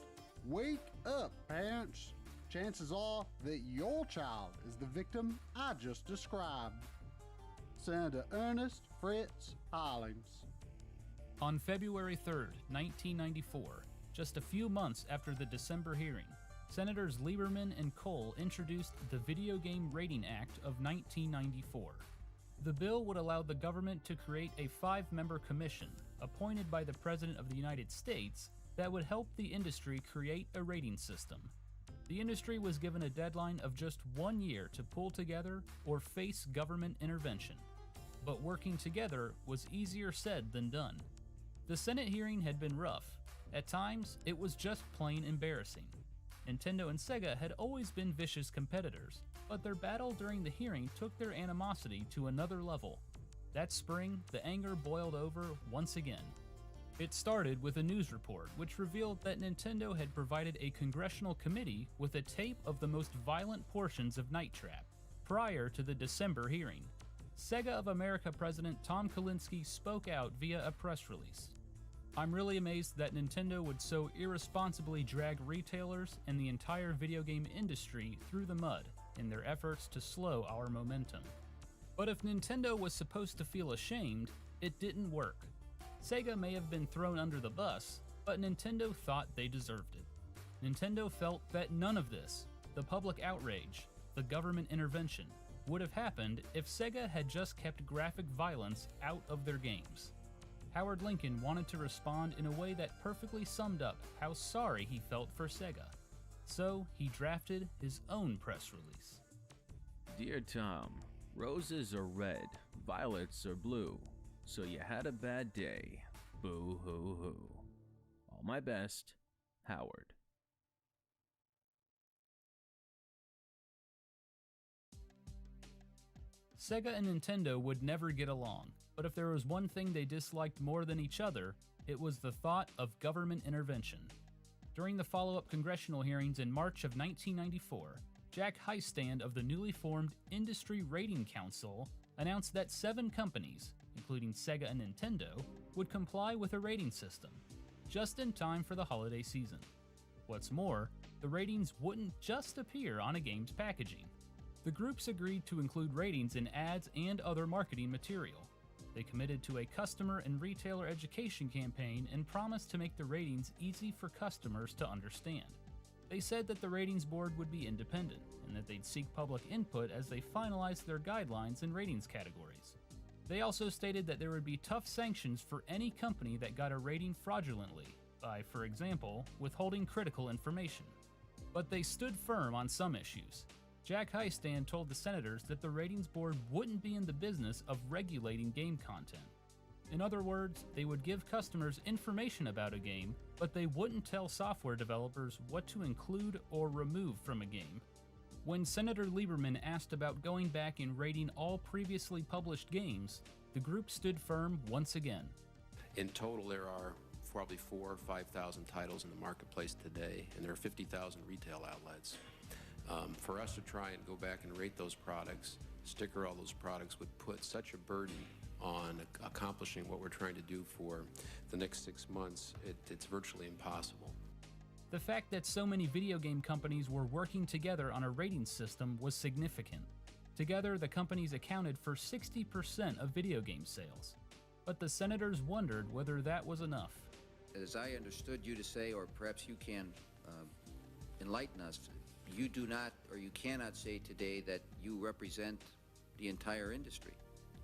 Wake up, parents. Chances are that your child is the victim I just described. Senator Ernest Fritz Hollings. On February 3rd, 1994, just a few months after the December hearing, Senators Lieberman and Cole introduced the Video Game Rating Act of 1994. The bill would allow the government to create a 5-member commission appointed by the President of the United States that would help the industry create a rating system. The industry was given a deadline of just 1 year to pull together or face government intervention. But working together was easier said than done. The Senate hearing had been rough. At times, it was just plain embarrassing. Nintendo and Sega had always been vicious competitors, but their battle during the hearing took their animosity to another level. That spring, the anger boiled over once again. It started with a news report which revealed that Nintendo had provided a congressional committee with a tape of the most violent portions of Night Trap prior to the December hearing. Sega of America President Tom Kalinske spoke out via a press release. I'm really amazed that Nintendo would so irresponsibly drag retailers and the entire video game industry through the mud in their efforts to slow our momentum. But if Nintendo was supposed to feel ashamed, it didn't work. Sega may have been thrown under the bus, but Nintendo thought they deserved it. Nintendo felt that none of this, the public outrage, the government intervention, would have happened if Sega had just kept graphic violence out of their games. Howard Lincoln wanted to respond in a way that perfectly summed up how sorry he felt for Sega. So he drafted his own press release. Dear Tom, roses are red, violets are blue, so you had a bad day. Boo hoo hoo. All my best, Howard. Sega and Nintendo would never get along, but if there was one thing they disliked more than each other, it was the thought of government intervention. During the follow-up congressional hearings in March of 1994, Jack Heistand of the newly formed Industry Rating Council announced that 7 companies, including Sega and Nintendo, would comply with a rating system, just in time for the holiday season. What's more, the ratings wouldn't just appear on a game's packaging. The groups agreed to include ratings in ads and other marketing material. They committed to a customer and retailer education campaign and promised to make the ratings easy for customers to understand. They said that the ratings board would be independent and that they'd seek public input as they finalized their guidelines and ratings categories. They also stated that there would be tough sanctions for any company that got a rating fraudulently, by, for example, withholding critical information. But they stood firm on some issues. Jack Heistand told the senators that the ratings board wouldn't be in the business of regulating game content. In other words, they would give customers information about a game, but they wouldn't tell software developers what to include or remove from a game. When Senator Lieberman asked about going back and rating all previously published games, the group stood firm once again. In total, there are probably 4,000 or 5,000 titles in the marketplace today, and there are 50,000 retail outlets. For us to try and go back and rate those products, sticker all those products, would put such a burden on accomplishing what we're trying to do for the next 6 months, it's virtually impossible. The fact that so many video game companies were working together on a rating system was significant. Together, the companies accounted for 60% of video game sales. But the senators wondered whether that was enough. As I understood you to say, or perhaps you can enlighten us, you do not, or you cannot say today that you represent the entire industry.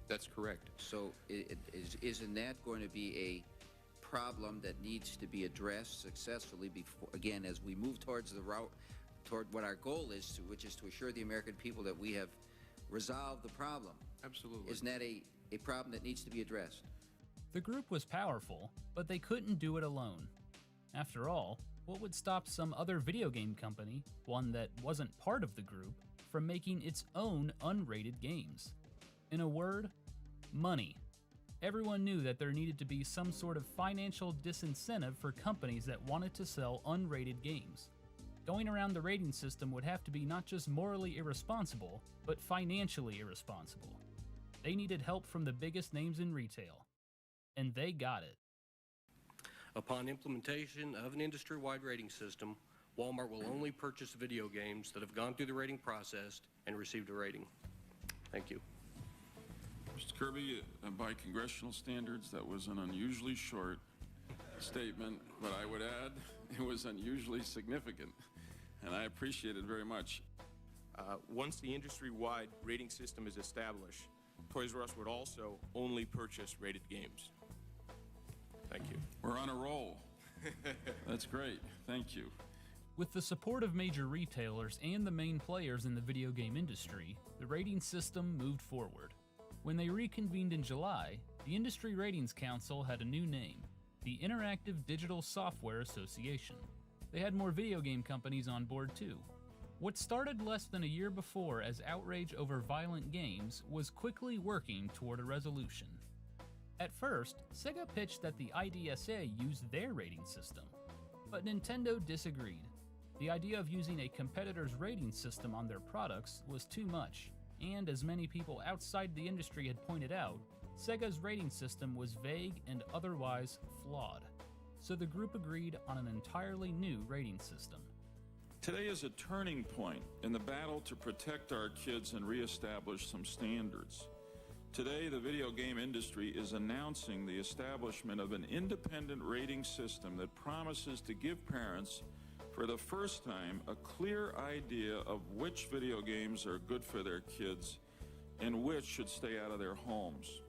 That's correct. So isn't that going to be a problem that needs to be addressed successfully before, again, as we move towards the route, toward what our goal is, which is to assure the American people that we have resolved the problem? Absolutely. Isn't that a problem that needs to be addressed? The group was powerful, but they couldn't do it alone. After all, what would stop some other video game company, one that wasn't part of the group, from making its own unrated games? In a word, money. Everyone knew that there needed to be some sort of financial disincentive for companies that wanted to sell unrated games. Going around the rating system would have to be not just morally irresponsible, but financially irresponsible. They needed help from the biggest names in retail. And they got it. Upon implementation of an industry-wide rating system, Walmart will only purchase video games that have gone through the rating process and received a rating. Thank you. Mr. Kirby, by congressional standards, that was an unusually short statement, but I would add it was unusually significant, and I appreciate it very much. Once the industry-wide rating system is established, Toys R Us would also only purchase rated games. Thank you. We're on a roll. That's great. Thank you. With the support of major retailers and the main players in the video game industry, the rating system moved forward. When they reconvened in July, the Industry Ratings Council had a new name, the Interactive Digital Software Association. They had more video game companies on board too. What started less than a year before as outrage over violent games was quickly working toward a resolution. At first, Sega pitched that the IDSA use their rating system, but Nintendo disagreed. The idea of using a competitor's rating system on their products was too much, and as many people outside the industry had pointed out, Sega's rating system was vague and otherwise flawed. so the group agreed on an entirely new rating system. Today is a turning point in the battle to protect our kids and reestablish some standards. Today, the video game industry is announcing the establishment of an independent rating system that promises to give parents, for the first time, a clear idea of which video games are good for their kids and which should stay out of their homes.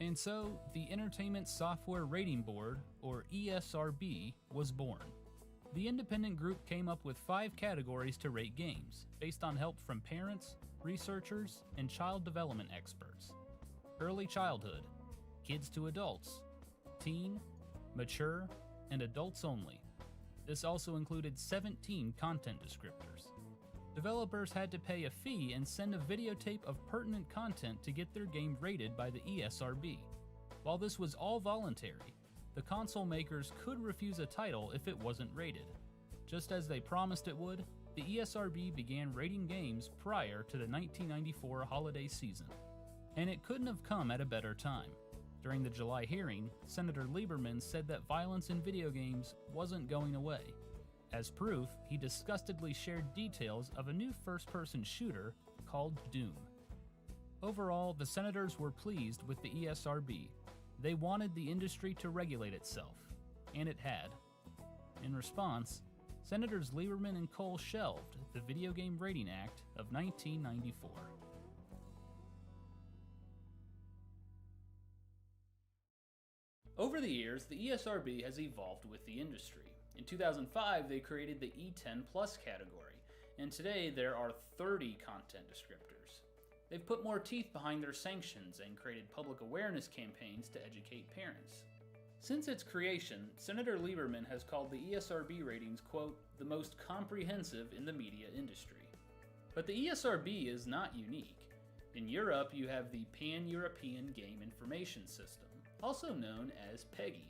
And so, the Entertainment Software Rating Board, or ESRB, was born. The independent group came up with 5 categories to rate games, based on help from parents, researchers, and child development experts. Early childhood, kids to adults, teen, mature, and adults only. This also included 17 content descriptors. Developers had to pay a fee and send a videotape of pertinent content to get their game rated by the ESRB. While this was all voluntary, the console makers could refuse a title if it wasn't rated. Just as they promised it would, the ESRB began rating games prior to the 1994 holiday season. And it couldn't have come at a better time. During the July hearing, Senator Lieberman said that violence in video games wasn't going away. As proof, he disgustedly shared details of a new first-person shooter called Doom. Overall, the senators were pleased with the ESRB. They wanted the industry to regulate itself, and it had. In response, Senators Lieberman and Cole shelved the Video Game Rating Act of 1994. Over the years, the ESRB has evolved with the industry. In 2005, they created the E10 Plus category, and today there are 30 content descriptors. They've put more teeth behind their sanctions and created public awareness campaigns to educate parents. Since its creation, Senator Lieberman has called the ESRB ratings, quote, the most comprehensive in the media industry. But the ESRB is not unique. In Europe, you have the Pan-European Game Information System, also known as PEGI,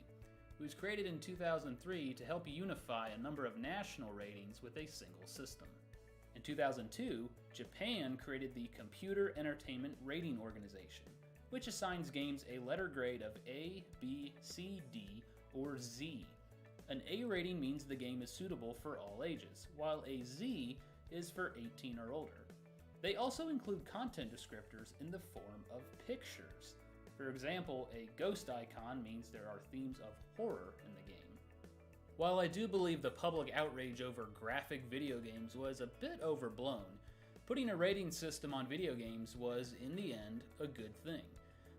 who was created in 2003 to help unify a number of national ratings with a single system. In 2002, Japan created the Computer Entertainment Rating Organization, which assigns games a letter grade of A, B, C, D, or Z. An A rating means the game is suitable for all ages, while a Z is for 18 or older. They also include content descriptors in the form of pictures. For example, a ghost icon means there are themes of horror in the game. While I do believe the public outrage over graphic video games was a bit overblown, putting a rating system on video games was, in the end, a good thing.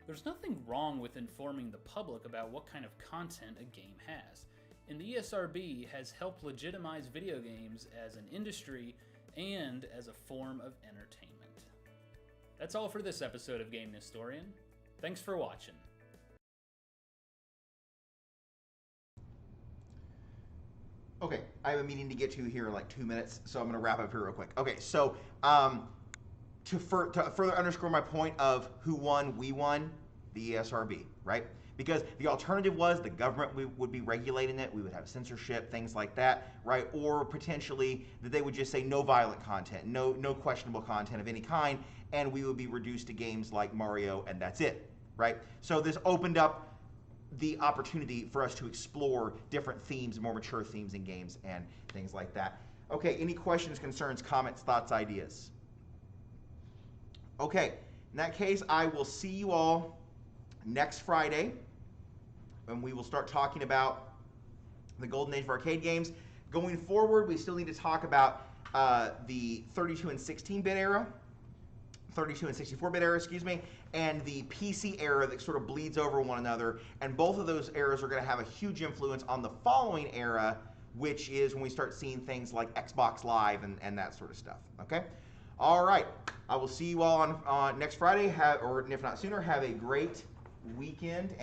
There's nothing wrong with informing the public about what kind of content a game has, and the ESRB has helped legitimize video games as an industry and as a form of entertainment. That's all for this episode of Game Historian. Thanks for watching. Okay, I have a meeting to get to here in like 2 minutes, so I'm going to wrap up here real quick. Okay, so to further underscore my point of who won, we won, the ESRB, right? Because the alternative was the government would be regulating it, we would have censorship, things like that, right? Or potentially that they would just say no violent content, no questionable content of any kind, and we would be reduced to games like Mario, and that's it, right? So this opened up the opportunity for us to explore different themes, more mature themes in games and things like that. Okay, any questions, concerns, comments, thoughts, ideas? Okay, in that case, I will see you all next Friday, and we will start talking about the golden age of arcade games. Going forward, we still need to talk about the 32 and 16-bit era, 32 and 64-bit era, excuse me, and the PC era that sort of bleeds over one another. And both of those eras are going to have a huge influence on the following era, which is when we start seeing things like Xbox Live and that sort of stuff. Okay? All right. I will see you all on next Friday, or if not sooner. Have a great weekend.